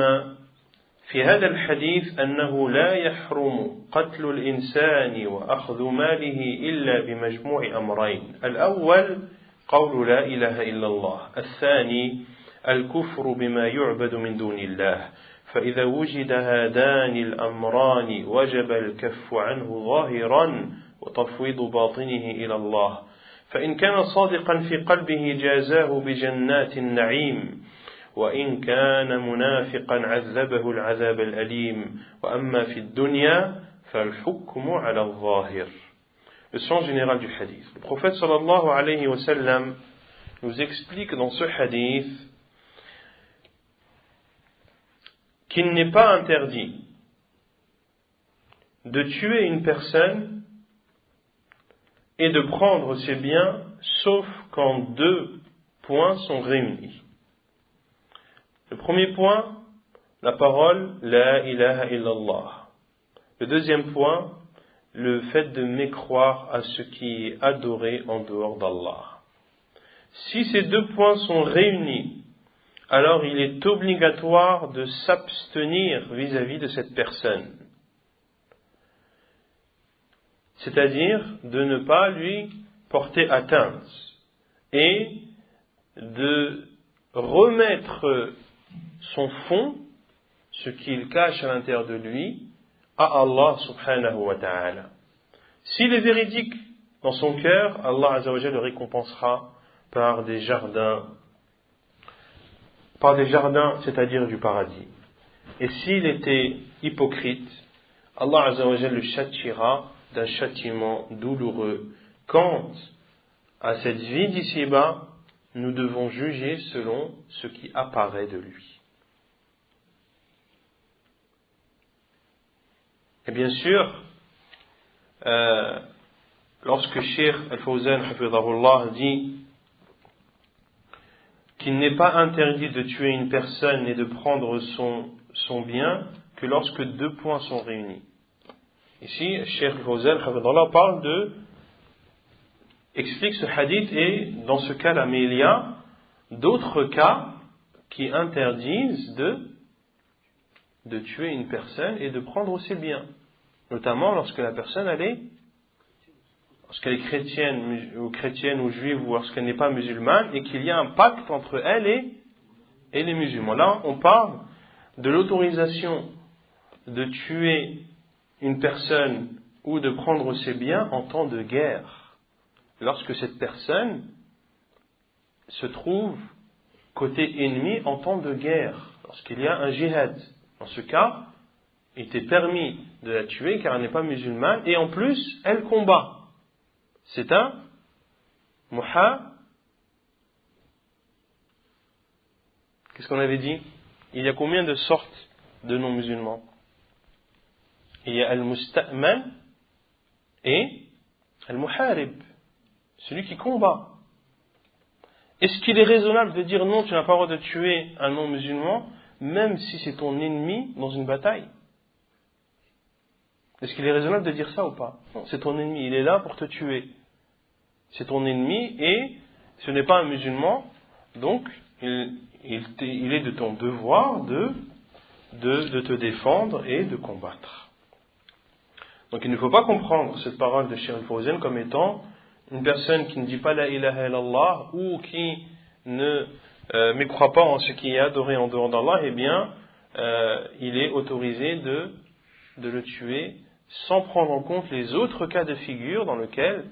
A: في هذا الحديث أنه لا يحرم قتل الإنسان وأخذ ماله إلا بمجموع أمرين. الأول قول لا إله إلا الله، الثاني الكفر بما يعبد من دون الله. فإذا وجد هذان الأمران وجب الكف عنه ظاهرا وتفويض باطنه إلى الله. فإن كان صادقا في قلبه جازاه بجنات النعيم، وإن كان منافقا عذبه العذاب الأليم. وأما في الدنيا فالحكم على الظاهر. Le sens général du hadith. Le prophète sallallahu alayhi wa sallam nous explique dans ce hadith qu'il n'est pas interdit de tuer une personne et de prendre ses biens, sauf quand deux points sont réunis. Le premier point, la parole la ilaha illallah. Le deuxième point, le fait de mécroire à ce qui est adoré en dehors d'Allah. Si ces deux points sont réunis, alors il est obligatoire de s'abstenir vis-à-vis de cette personne. C'est-à-dire de ne pas lui porter atteinte et de remettre son fond, ce qu'il cache à l'intérieur de lui, à Allah subhanahu wa ta'ala. S'il est véridique dans son cœur, Allah azza wa jalla le récompensera par des jardins, c'est-à-dire du paradis. Et s'il était hypocrite, Allah Azza wa Jalla le châtiera d'un châtiment douloureux. Quant à cette vie d'ici-bas, nous devons juger selon ce qui apparaît de lui. Et bien sûr, lorsque Cheikh Al-Fawzan hafidhahullah dit qu'il n'est pas interdit de tuer une personne et de prendre son bien que lorsque deux points sont réunis. Ici, Cheikh Al-Fawzan hafidhahullah explique ce hadith et dans ce cas-là, mais il y a d'autres cas qui interdisent de tuer une personne et de prendre ses biens. Notamment lorsque la personne lorsqu'elle est chrétienne ou juive ou lorsqu'elle n'est pas musulmane et qu'il y a un pacte entre elle et les musulmans. Là, on parle de l'autorisation de tuer une personne ou de prendre ses biens en temps de guerre. Lorsque cette personne se trouve côté ennemi en temps de guerre, lorsqu'il y a un jihad. Dans ce cas, il était permis de la tuer car elle n'est pas musulmane et en plus, elle combat. C'est un Qu'est-ce qu'on avait dit? Il y a combien de sortes de non-musulmans? Il y a al-musta'man et al-muharib, celui qui combat. Est-ce qu'il est raisonnable de dire non, tu n'as pas le droit de tuer un non-musulman, même si c'est ton ennemi dans une bataille? Est-ce qu'il est raisonnable de dire ça ou pas? Non, c'est ton ennemi, il est là pour te tuer. C'est ton ennemi et ce n'est pas un musulman, donc il est de ton devoir de te défendre et de combattre. Donc il ne faut pas comprendre cette parole de Cheikh Al-Fawzan comme étant une personne qui ne dit pas la ilaha illallah ou qui ne mécroit pas en ce qui est adoré en dehors d'Allah, eh bien il est autorisé de le tuer sans prendre en compte les autres cas de figure dans lesquels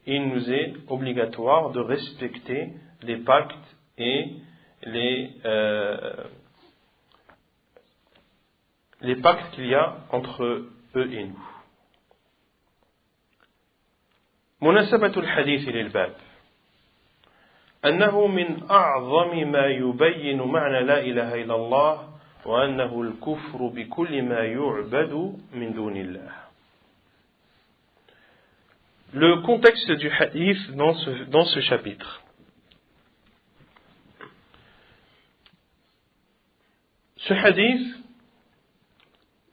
A: il nous est obligatoire de respecter les pactes et les pactes qu'il y a entre eux et nous. مناسبة الحديث للباب أنه من أعظم ما يبين معنى لا إله إلا الله وأنه الكفر بكل ما يعبد من دون الله. Le contexte du hadith dans ce chapitre. Ce hadith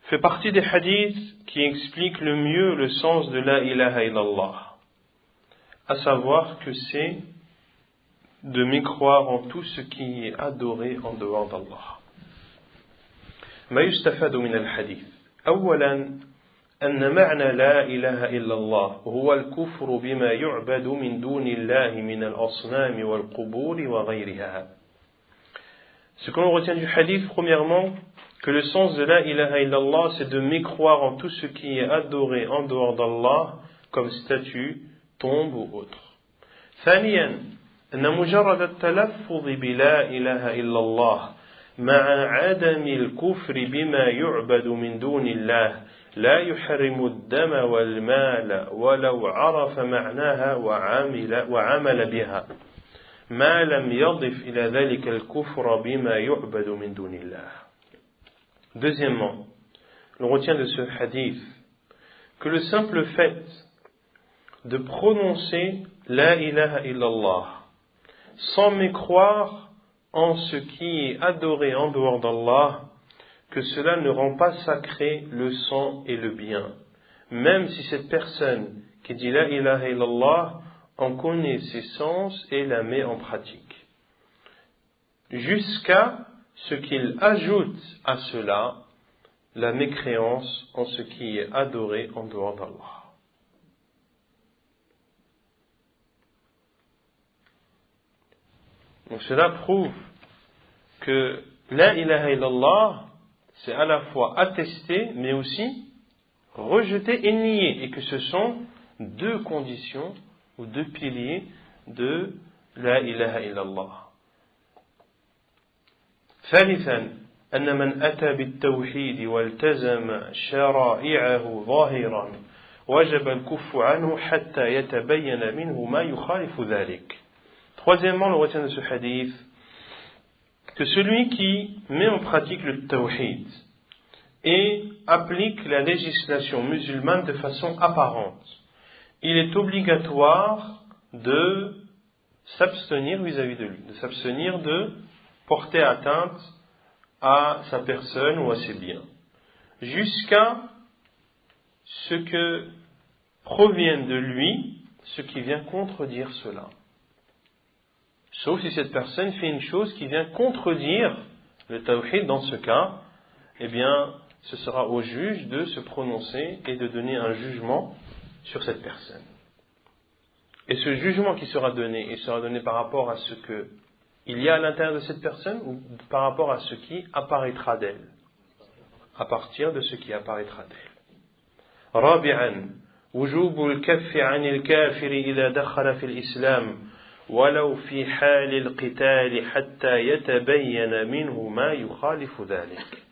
A: fait partie des hadiths qui expliquent le mieux le sens de la ilaha illallah, à savoir que c'est de mécroire en tout ce qui est adoré en dehors d'Allah. ما يستفاد من الحديث أولا أن معنى لا إله إلا الله هو الكفر بما يعبد من دون الله من الأصنام والقبور وغيرها. Ce que l'on retient du hadith, premièrement, que le sens de la ilaha illallah, c'est de mécroire en tout ce qui est adoré en dehors d'Allah, comme statue, tombe ou autre. ثانيا أن مجرد التلفظ بلا إله إلا الله مع عدم الكفر بما يعبد من دون الله لا يحرم الدم والمال ولو عرف معناها وعمل بها ما لم يضف إلى ذلك الكفر بما يعبد من دون الله. Deuxièmement, l'on retient de ce hadith que le simple fait de prononcer la ilaha illallah sans mécroire en ce qui est adoré en dehors d'Allah, que cela ne rend pas sacré le sang et le bien, même si cette personne qui dit la ilaha illallah en connaît ses sens et la met en pratique, jusqu'à ce qu'il ajoute à cela la mécréance en ce qui est adoré en dehors d'Allah. Donc cela prouve que la ilaha illallah, c'est à la fois attester, mais aussi rejeter et nier, et que ce sont deux conditions ou deux piliers de la ilaha illallah. ثالثا أن من أتى بالتوحيد والتزم شرائعه ظاهرا وجب الكف عنه حتى يتبين منه ما يخالف ذلك. Troisièmement, on retient de ce hadith que celui qui met en pratique le tawhid et applique la législation musulmane de façon apparente, il est obligatoire de s'abstenir vis-à-vis de lui, de s'abstenir de porter atteinte à sa personne ou à ses biens, jusqu'à ce que provienne de lui ce qui vient contredire cela. Sauf si cette personne fait une chose qui vient contredire le tawhid, dans ce cas, eh bien, ce sera au juge de se prononcer et de donner un jugement sur cette personne. Et ce jugement qui sera donné, il sera donné par rapport à ce qu'il y a à l'intérieur de cette personne ou par rapport à ce qui apparaîtra d'elle, à partir de ce qui apparaîtra d'elle. رابعا وجوب الكف عن الكافر إذا دخل في الإسلام ولو في حال القتال حتى يتبين منه ما يخالف ذلك.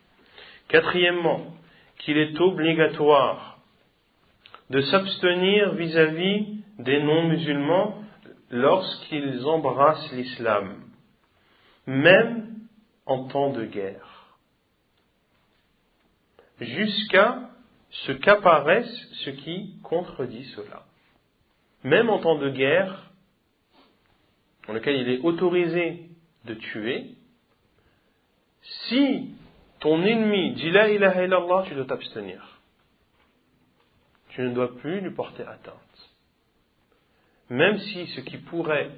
A: Quatrièmement, qu'il est obligatoire de s'abstenir vis-à-vis des non-musulmans lorsqu'ils embrassent l'islam, même en temps de guerre, jusqu'à ce qu'apparaisse ce qui contredit cela. Même en temps de guerre, dans lequel il est autorisé de tuer, si ton ennemi dit la ilaha illallah, tu dois t'abstenir. Tu ne dois plus lui porter atteinte. Même si ce qui pourrait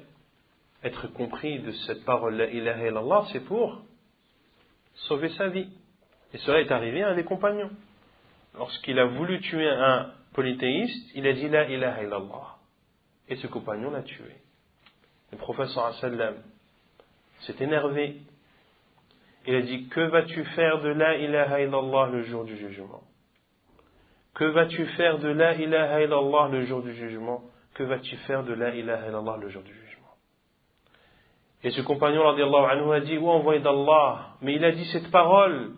A: être compris de cette parole la ilaha illallah, c'est pour sauver sa vie. Et cela est arrivé à un des compagnons. Lorsqu'il a voulu tuer un polythéiste, il a dit la ilaha illallah. Et ce compagnon l'a tué. Le prophète sallallahu alayhi wa sallam s'est énervé. Il a dit, que vas-tu faire de la ilaha illallah le jour du jugement? Que vas-tu faire de la ilaha illallah le jour du jugement? Que vas-tu faire de la ilaha illallah le jour du jugement? Et ce compagnon radiallahu anhu a dit, ô envoyé d'Allah, mais il a dit cette parole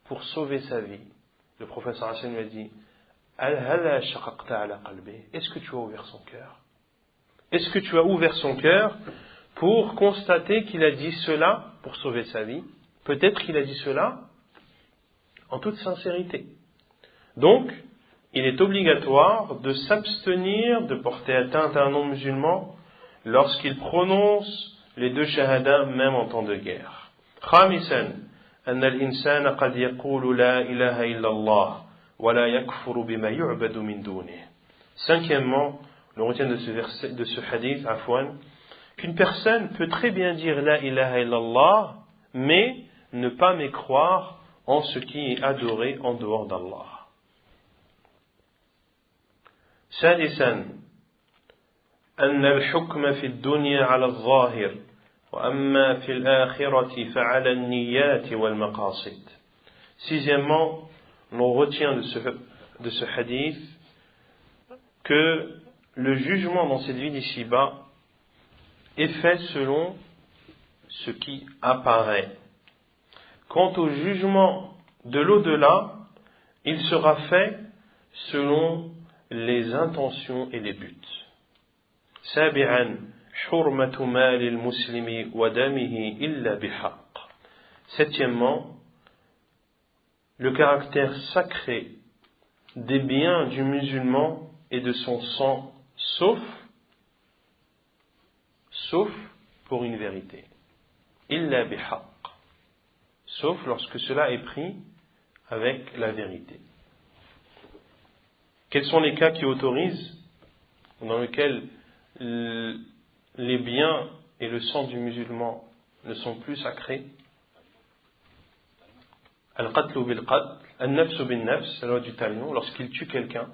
A: pour sauver sa vie. Le prophète sallallahu alayhi wa sallam lui a dit, est-ce que tu as ouvert son cœur? Est-ce que tu as ouvert son cœur pour constater qu'il a dit cela pour sauver sa vie? Peut-être qu'il a dit cela en toute sincérité. Donc, il est obligatoire de s'abstenir de porter atteinte à un non-musulman lorsqu'il prononce les deux shahadas, même en temps de guerre. خامسا أن الإنسان قد يقول لا إله إلا الله ولا يكفر بما يعبد من دونه. Cinquièmement, on retient de ce hadith, Afwan, qu'une personne peut très bien dire la ilaha illallah, mais ne pas mécroire en ce qui est adoré en dehors d'Allah. سادسا أن الحكم في الدنيا على الظاهر وأما في الآخرة فعلى النيات والمقاصد. Sixièmement, l'on retient de ce hadith que le jugement dans cette vie d'ici-bas est fait selon ce qui apparaît. Quant au jugement de l'au-delà, il sera fait selon les intentions et les buts. سابعا حرمة مال المسلم ودمه إلا بحق. Septièmement, le caractère sacré des biens du musulman et de son sang, sauf pour une vérité. إلا بحق. Sauf lorsque cela est pris avec la vérité. Quels sont les cas qui autorisent, dans lesquels les biens et le sang du musulman ne sont plus sacrés? Al-qatlu bil-qatl, al-nafsu bin-nafs, la loi du talion, lorsqu'il tue quelqu'un.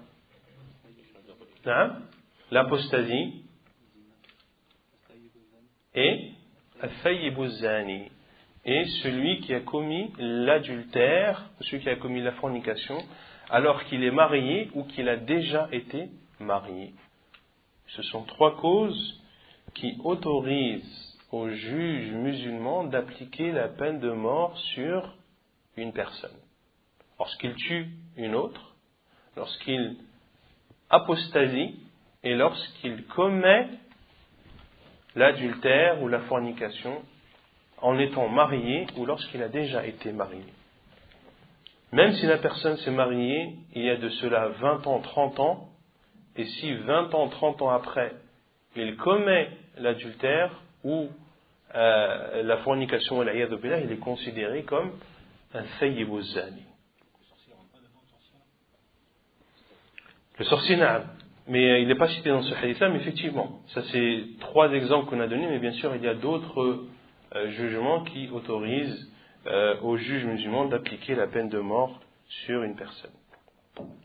A: L'apostasie et al-thayyibu zani, et celui qui a commis l'adultère, celui qui a commis la fornication, alors qu'il est marié ou qu'il a déjà été marié. Ce sont trois causes qui autorisent aux juges musulmans d'appliquer la peine de mort sur une personne. Lorsqu'il tue une autre, lorsqu'il apostasie et lorsqu'il commet l'adultère ou la fornication en étant marié ou lorsqu'il a déjà été marié. Même si la personne s'est mariée il y a de cela 20 ans, 30 ans, et si 20 ans, 30 ans après, il commet l'adultère ou la fornication, il est considéré comme un thayyib zani. Le sorcier na'am. Mais il n'est pas cité dans ce hadith-là, mais effectivement, ça c'est 3 exemples qu'on a donnés, mais bien sûr il y a d'autres jugements qui autorisent aux juges musulmans d'appliquer la peine de mort sur une personne.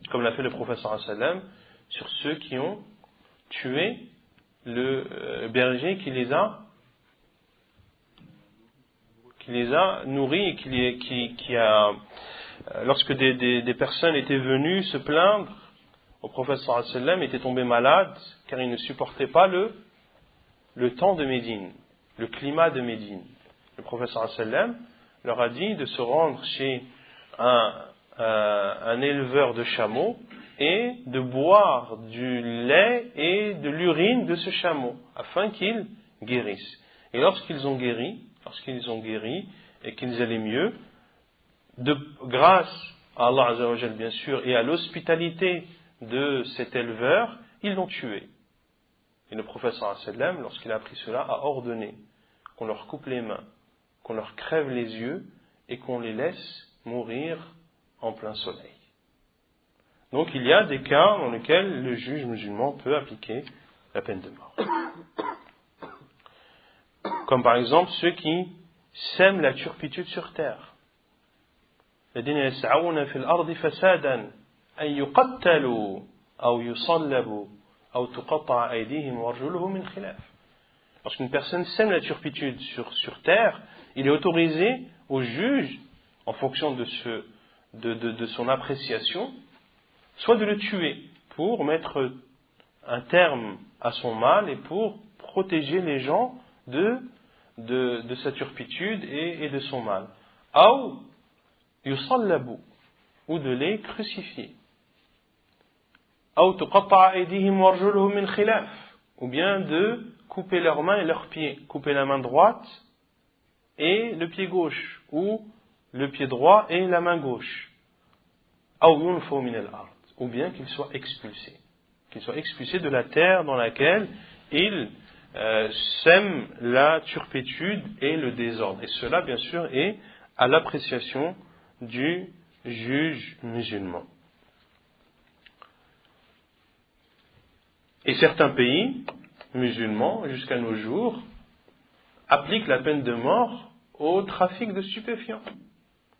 A: Comme l'a fait le prophète sallallahu alayhi wa sallam sur ceux qui ont tué le berger qui les a nourris et qui a lorsque des personnes étaient venues se plaindre au prophète sallallahu alayhi wa sallam, étaient tombés malades car ils ne supportaient pas le temps de Médine, le climat de Médine. Le prophète sallallahu alayhi wa sallam leur a dit de se rendre chez un éleveur de chameaux et de boire du lait et de l'urine de ce chameau afin qu'ils guérissent. Et lorsqu'ils ont guéri et qu'ils allaient mieux, grâce à Allah Azza wa Jal bien sûr et à l'hospitalité de cet éleveur, ils l'ont tué. Et le prophète sallallahu alayhi wa sallam, lorsqu'il a appris cela, a ordonné qu'on leur coupe les mains, qu'on leur crève les yeux et qu'on les laisse mourir en plein soleil. Donc il y a des cas dans lesquels le juge musulman peut appliquer la peine de mort. Comme par exemple ceux qui sèment la turpitude sur terre. الذين يسعون في الأرض فسادا أن يقتلوا أو يصلبوا أو تقطع أيديهم وأرجلهم من خلاف. Lorsqu'une personne sème la turpitude sur terre, il est autorisé au juge, en fonction de son appréciation, soit de le tuer pour mettre un terme à son mal et pour protéger les gens de sa turpitude et de son mal. Ou yusallabu, ou de les crucifier. Ou tuqatta'a aydihim wa arjuluhum min khilaf, ou bien de couper leurs mains et leurs pieds, couper la main droite et le pied gauche, ou le pied droit et la main gauche. Ou yunfaw min al-ard, ou bien qu'ils soient expulsés de la terre dans laquelle ils sèment la turpitude et le désordre. Et cela, bien sûr, est à l'appréciation du juge musulman. Et certains pays musulmans, jusqu'à nos jours, appliquent la peine de mort au trafic de stupéfiants.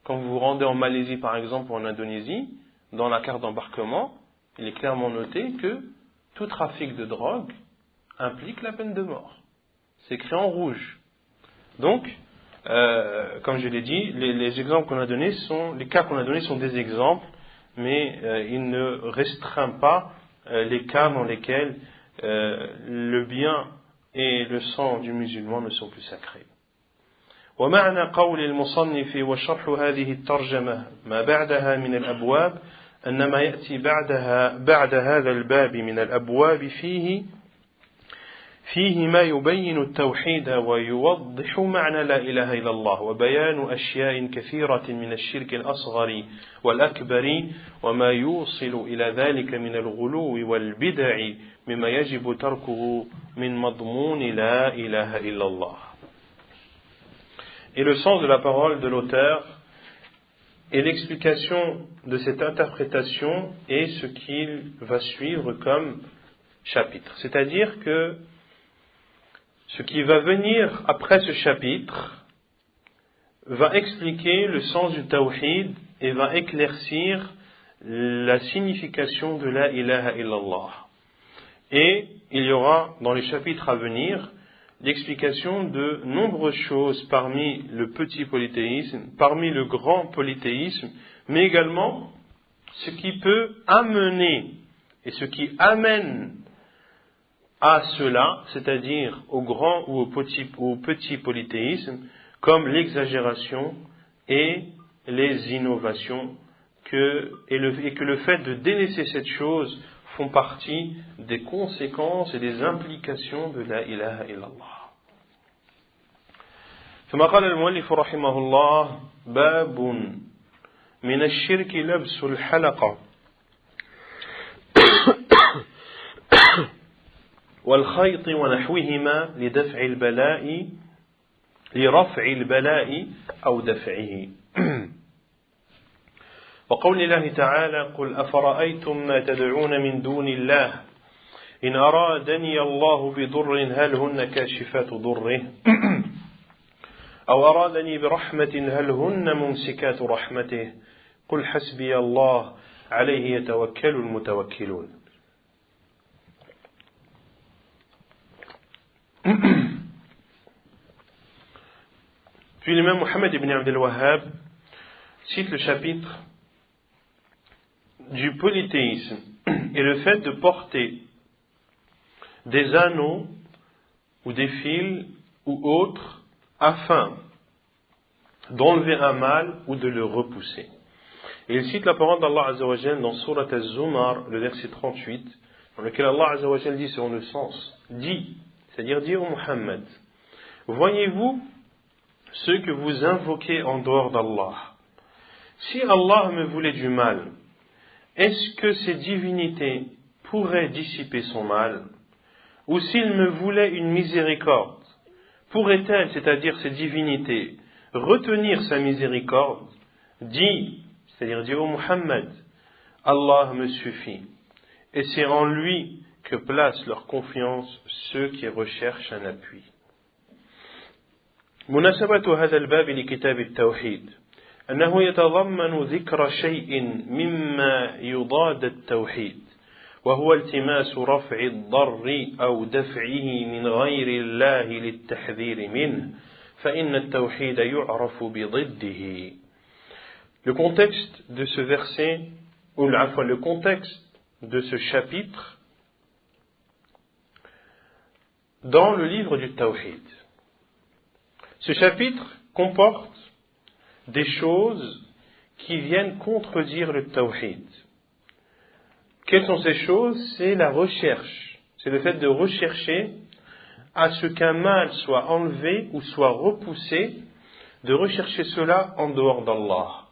A: Quand vous vous rendez en Malaisie, par exemple, ou en Indonésie, dans la carte d'embarquement, il est clairement noté que tout trafic de drogue implique la peine de mort. C'est écrit en rouge. Donc, comme je l'ai dit, les exemples qu'on a donnés les cas qu'on a donnés sont des exemples, mais il ne restreint pas les cas dans lesquels le bien et le sang du musulman ne sont plus sacrés. ومعنى قول المصنف وشرح هذه الترجمة ما بعدها من الأبواب أن ما يأتي بعد هذا الباب من الأبواب فيه ما يبين التوحيد ويوضح معنى لا إله إلا الله وبيان أشياء كثيرة من الشرك الأصغر والأكبر وما يوصل إلى ذلك من الغلو والبدع مما يجب تركه من مضمون لا إله إلا الله. Et le sens de la parole de l'auteur et l'explication de cette interprétation est ce qu'il va suivre comme chapitre. C'est-à-dire que ce qui va venir après ce chapitre va expliquer le sens du tawhid et va éclaircir la signification de la ilaha illallah. Et il y aura dans les chapitres à venir l'explication de nombreuses choses parmi le petit polythéisme, parmi le grand polythéisme, mais également ce qui peut amener et ce qui amène à cela, c'est-à-dire au grand ou au petit polythéisme, comme l'exagération et les innovations et que le fait de délaisser cette chose font partie des conséquences et des implications de la ilaha illallah. ثم قال المؤلف رحمه الله باب من الشرك لبس الحلقة والخيط ونحوهما لرفع البلاء أو دفعه وقول الله تعالى قل أفرأيتم ما تدعون من دون الله إن أرادني الله بضر هل هن كاشفات ضره أو أرادني برحمة هل هن ممسكات رحمته قل حسبي الله عليه يتوكل المتوكلون. Puis l'imam Muhammad ibn Abdel Wahhab cite le chapitre du polythéisme et le fait de porter des anneaux ou des fils ou autres afin d'enlever un mal ou de le repousser. Et il cite la parole d'Allah Azza wa Jal dans Surat Az-Zumar, le verset 38, dans lequel Allah Azza wa Jal dit selon le sens, dit, c'est-à-dire dire au Muhammad, voyez-vous ceux que vous invoquez en dehors d'Allah. Si Allah me voulait du mal, est-ce que ces divinités pourraient dissiper son mal? Ou s'il me voulait une miséricorde, pourrait-elle, c'est-à-dire ces divinités, retenir sa miséricorde? Dis, c'est-à-dire dis au Muhammad, Allah me suffit. Et c'est en lui que placent leur confiance ceux qui recherchent un appui. مناسبة هذا الباب لكتاب التوحيد أنه يتضمن ذكر شيء مما يضاد التوحيد وهو التماس رفع الضر أو دفعه من غير الله للتحذير منه فإن التوحيد يعرف بضده. Le contexte de ce verset, ou le contexte de ce chapitre dans le livre du Tawhid. Ce chapitre comporte des choses qui viennent contredire le Tawhid. Quelles sont ces choses? C'est la recherche. C'est le fait de rechercher à ce qu'un mal soit enlevé ou soit repoussé, de rechercher cela en dehors d'Allah.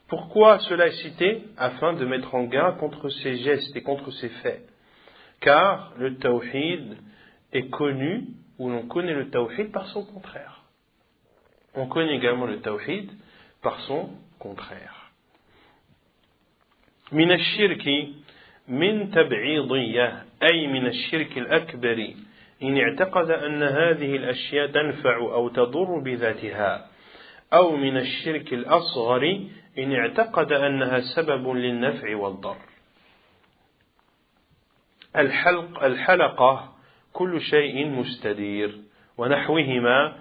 A: Pourquoi cela est cité? Afin de mettre en garde contre ces gestes et contre ces faits. Car le Tawhid est connu, ou l'on connaît le Tawhid par son contraire. On connaît également le Tawhid par son contraire. من الشرك من تبعيضية أي من الشرك الأكبر إن اعتقد أن هذه الأشياء تنفع أو تضر بذاتها أو من الشرك الأصغر إن اعتقد أنها سبب للنفع والضر. الحلقة كل شيء مستدير ونحوهما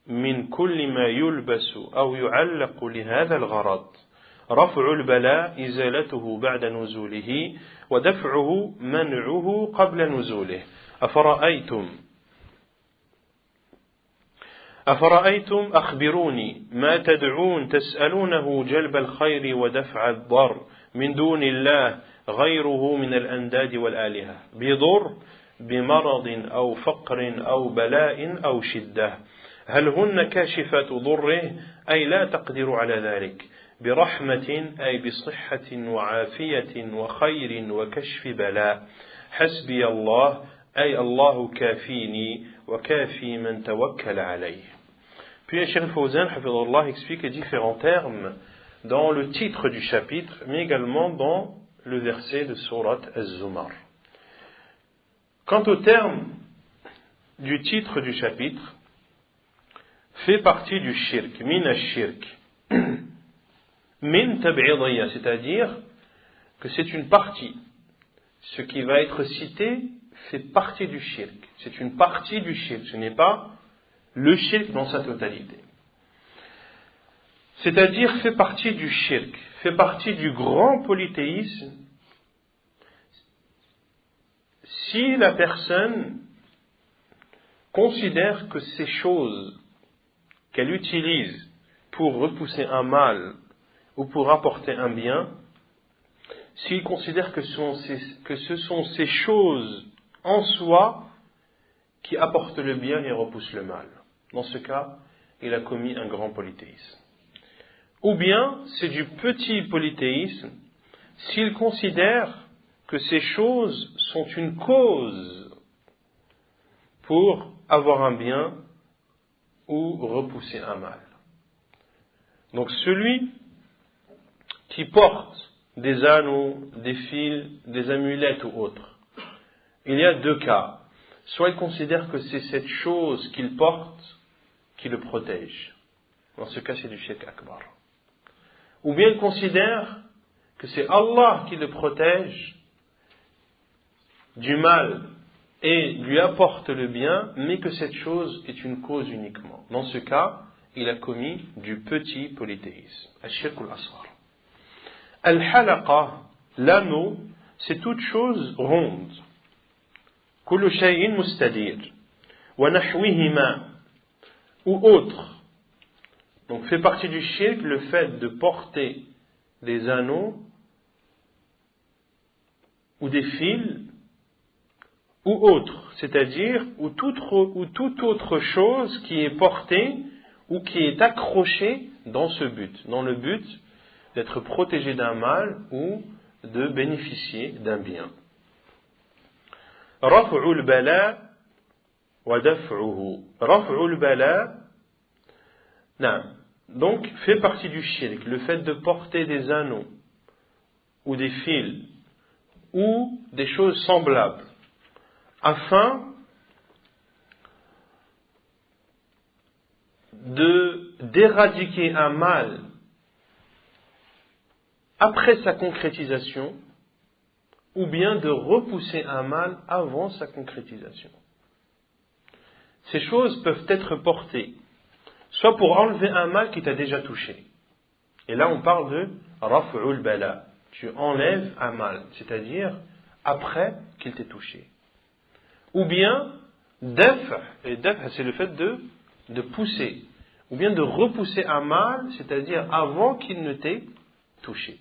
A: من كل ما يلبس أو يعلق لهذا الغرض رفع البلاء إزالته بعد نزوله ودفعه منعه قبل نزوله أفرأيتم أخبروني ما تدعون تسألونه جلب الخير ودفع الضر من دون الله غيره من الأنداد والآلهة بضر بمرض أو فقر أو بلاء أو شدة هل هن كاشفات ضره أي لا تقدر على ذلك برحمة أي بصحة وعافية وخير وكشف بلاء حسبي الله أي الله كافيني وكافي من توكل عليه. Puis Cheikh Fawzan hafidhullah explique les différents termes dans le titre du chapitre mais également dans le verset de Surat Az-Zumar. Quant au terme du titre du chapitre, fait partie du shirk, min ash-shirk, min tab'idiyya, c'est-à-dire que c'est une partie. Ce qui va être cité fait partie du shirk. C'est une partie du shirk, ce n'est pas le shirk dans sa totalité. C'est-à-dire fait partie du shirk, fait partie du grand polythéisme, si la personne considère que ces choses qu'elle utilise pour repousser un mal ou pour apporter un bien, s'il considère que ce sont ces choses en soi qui apportent le bien et repoussent le mal. Dans ce cas, il a commis un grand polythéisme. Ou bien, c'est du petit polythéisme s'il considère que ces choses sont une cause pour avoir un bien ou repousser un mal. Donc celui qui porte des anneaux, des fils, des amulettes ou autres, il y a deux cas. Soit il considère que c'est cette chose qu'il porte qui le protège. Dans ce cas, c'est du shirk akbar. Ou bien il considère que c'est Allah qui le protège du mal et lui apporte le bien, mais que cette chose est une cause uniquement. Dans ce cas, il a commis du petit polythéisme. Al-shirk al-asghar. Al-halaqa, l'anneau, c'est toute chose ronde. Kullu shay'in mustadir. Wa nahwihima, ou autre. Donc fait partie du shirk le fait de porter des anneaux ou des fils ou autre, c'est-à-dire ou toute autre chose qui est portée ou qui est accrochée dans ce but, dans le but d'être protégé d'un mal ou de bénéficier d'un bien. Raf'ul bala wa daf'uhu. Raf'ul bala, donc fait partie du shirk, le fait de porter des anneaux ou des fils ou des choses semblables afin d'éradiquer un mal après sa concrétisation ou bien de repousser un mal avant sa concrétisation. Ces choses peuvent être portées soit pour enlever un mal qui t'a déjà touché. Et là on parle de raf'ul bala. Tu enlèves un mal, c'est-à-dire après qu'il t'ait touché. Ou bien daf', et daf' c'est le fait de pousser, ou bien de repousser un mal, c'est-à-dire avant qu'il ne t'ait touché.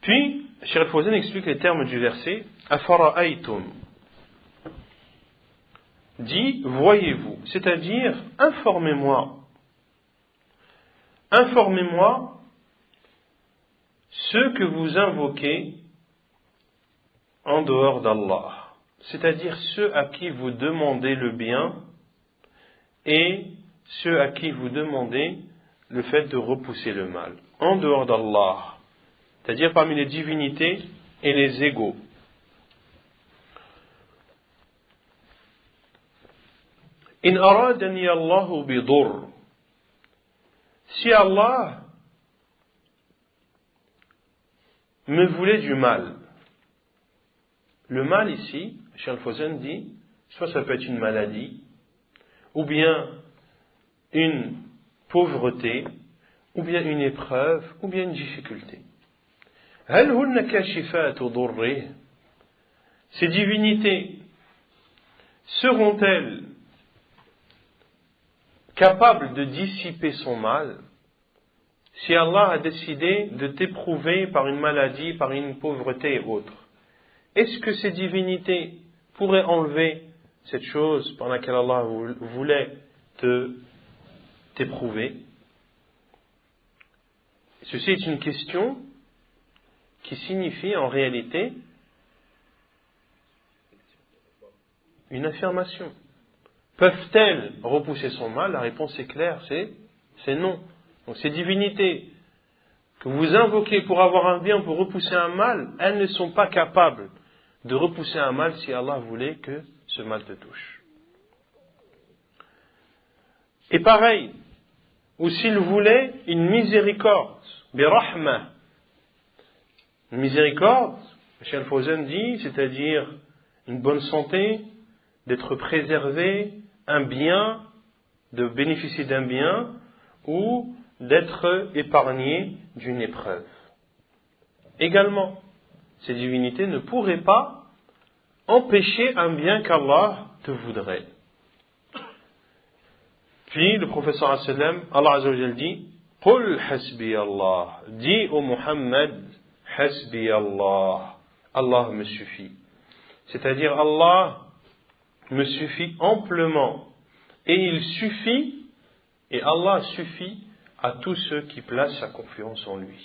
A: Puis, Cheikh Al-Fawzan explique les termes du verset Afara'aytum, dit voyez-vous, c'est-à-dire informez-moi ceux que vous invoquez en dehors d'Allah, c'est-à-dire ceux à qui vous demandez le bien et ceux à qui vous demandez le fait de repousser le mal, en dehors d'Allah, c'est-à-dire parmi les divinités et les égaux. In aradani Allahu bidur, si Allah me voulait du mal. Le mal ici, Cheikh Al-Fawzan dit, soit ça peut être une maladie, ou bien une pauvreté, ou bien une épreuve, ou bien une difficulté. هل هن كاشفات ضره? Ces divinités seront-elles capables de dissiper son mal? Si Allah a décidé de t'éprouver par une maladie, par une pauvreté et autre, est-ce que ces divinités pourraient enlever cette chose par laquelle Allah voulait t'éprouver? Ceci est une question qui signifie en réalité une affirmation. Peuvent-elles repousser son mal? La réponse est claire, c'est non. Donc ces divinités que vous invoquez pour avoir un bien, pour repousser un mal, elles ne sont pas capables de repousser un mal si Allah voulait que ce mal te touche. Et pareil, ou s'il voulait une miséricorde, birahma, une miséricorde, Cheikh Al-Fawzan dit, c'est-à-dire une bonne santé, d'être préservé, un bien, de bénéficier d'un bien, ou d'être épargné d'une épreuve. Également, ces divinités ne pourraient pas empêcher un bien qu'Allah te voudrait. Puis le professeur Allah Azza wa Jal dit Qul hasbi Allah. Dis au Muhammad hasbi Allah. Allah me suffit. C'est-à-dire Allah me suffit amplement. Et il suffit, et Allah suffit à tous ceux qui placent sa confiance en lui.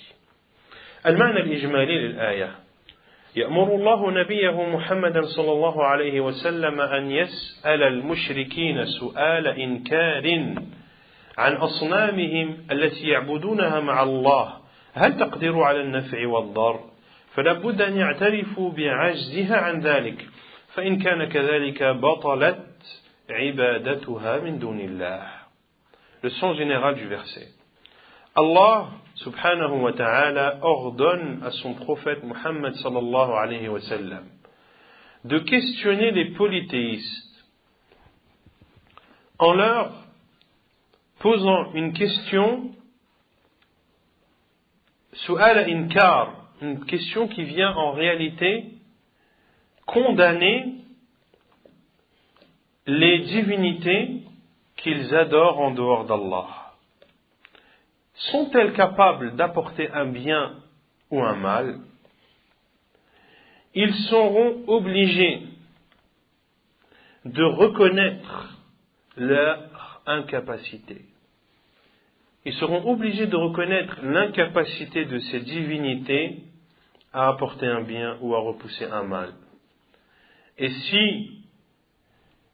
A: المعنى الإجمالي للآية يأمر الله نبيه محمدا صلى الله عليه وسلم أن يسأل المشركين سؤال إنكار عن أصنامهم التي يعبدونها مع الله هل تقدر على النفع والضر فلا بد أن يعترفوا بعجزها عن ذلك فإن كان كذلك بطلت عبادتها من دون الله. Le sens général du verset. Allah subhanahu wa ta'ala ordonne à son prophète Muhammad sallallahu alayhi wa sallam de questionner les polythéistes en leur posant une question su'al inkar, une question qui vient en réalité condamner les divinités qu'ils adorent en dehors d'Allah. Sont-elles capables d'apporter un bien ou un mal? Ils seront obligés de reconnaître leur incapacité. Ils seront obligés de reconnaître l'incapacité de ces divinités à apporter un bien ou à repousser un mal. Et si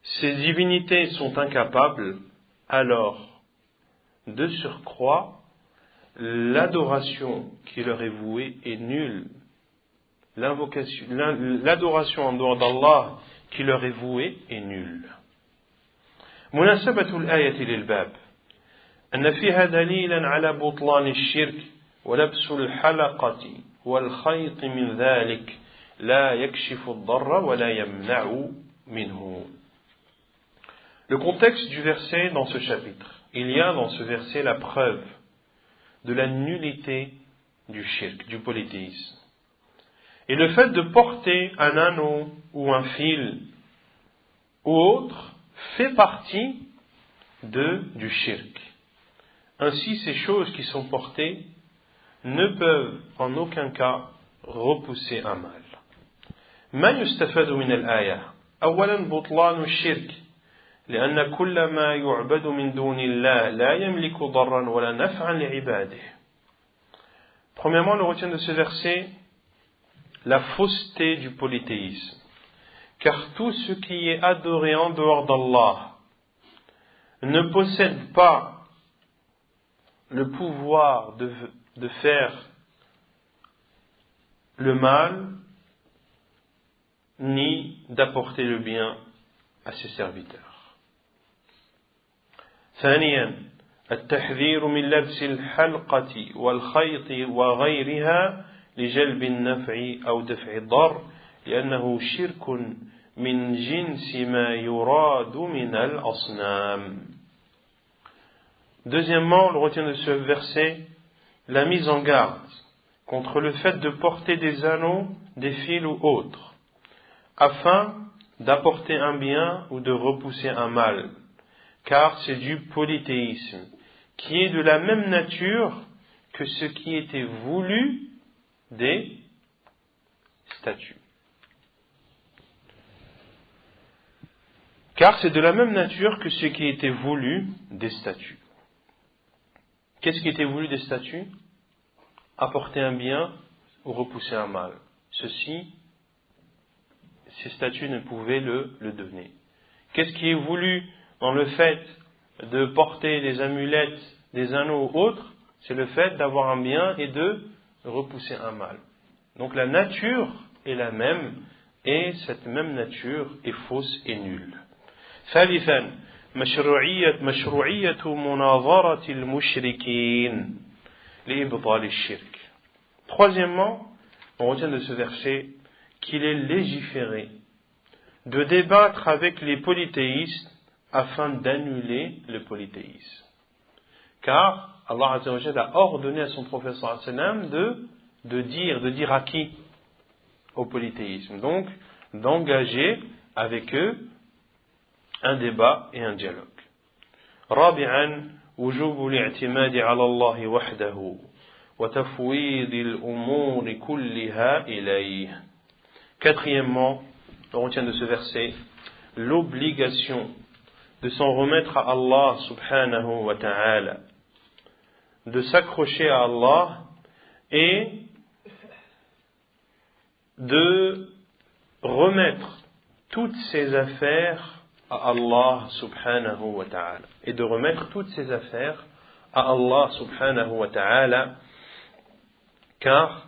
A: ces divinités sont incapables, alors, de surcroît, l'adoration qui leur est vouée est nulle. L'adoration en dehors d'Allah qui leur est vouée est nulle. مناسبة الآية للباب أن فيها دليلا على بطلان الشرك ولبس الحلقة والخيط من ذلك لا يكشف الضر ولا يمنع منه. Le contexte du verset dans ce chapitre. Il y a dans ce verset la preuve de la nullité du shirk, du polythéisme. Et le fait de porter un anneau ou un fil ou autre fait partie du shirk. Ainsi, ces choses qui sont portées ne peuvent en aucun cas repousser un mal. ما يستفاد من الآية أولا بطلان الشرك لأن كل ما يعبد من دون الله لا يملك ضرا ولا نفعا لعباده. Premièrement, on retient de ce verset la fausseté du polythéisme, car tout ce qui est adoré en dehors d'Allah ne possède pas le pouvoir de faire le mal ni d'apporter le bien à ses serviteurs. ثانيا التحذير من لبس الحلقة والخيط وغيرها لجلب النفع أو دفع الضر لأنه شرك من جنس ما يراد من الأصنام. Deuxièmement, on retient de ce verset la mise en garde contre le fait de porter des anneaux, des fils ou autres, afin d'apporter un bien ou de repousser un mal, car c'est du polythéisme, qui est de la même nature que ce qui était voulu des statues. Car c'est de la même nature que ce qui était voulu des statues. Qu'est-ce qui était voulu des statues? Apporter un bien ou repousser un mal. Ces statues ne pouvaient le donner. Qu'est-ce qui est voulu dans le fait de porter des amulettes, des anneaux ou autres? C'est le fait d'avoir un bien et de repousser un mal. Donc la nature est la même et cette même nature est fausse et nulle. ثالثا مشروعية مناظرة المشركين لإبطال الشرك. Troisièmement, on retient de ce verset qu'il est légiféré de débattre avec les polythéistes afin d'annuler le polythéisme. Car Allah Azza wa Jalla a ordonné à son prophète sallallahu alayhi wa sallam de dire à qui? Au polythéisme. Donc, d'engager avec eux un débat et un dialogue. رابعا وجوب الاعتماد على الله وحده وتفويض الأمور كلها إليه. Quatrièmement, on retient de ce verset l'obligation de s'en remettre à Allah subhanahu wa ta'ala, de s'accrocher à Allah et de remettre toutes ses affaires à Allah subhanahu wa ta'ala. Et de remettre toutes ses affaires à Allah subhanahu wa ta'ala, car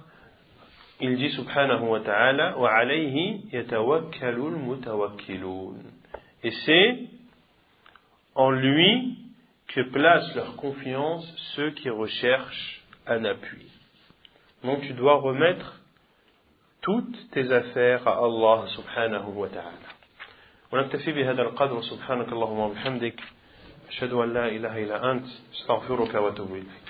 A: il dit subhanahu wa ta'ala wa alayhi yatawakkalul mutawakkilun. Et c'est en lui que placent leur confiance ceux qui recherchent un appui. Donc tu dois remettre toutes tes affaires à Allah subhanahu wa ta'ala. ونكتفي بهذا القدر. سبحانك اللهم وبحمدك أشهد أن لا إله إلا أنت أستغفرك وأتوب إليك.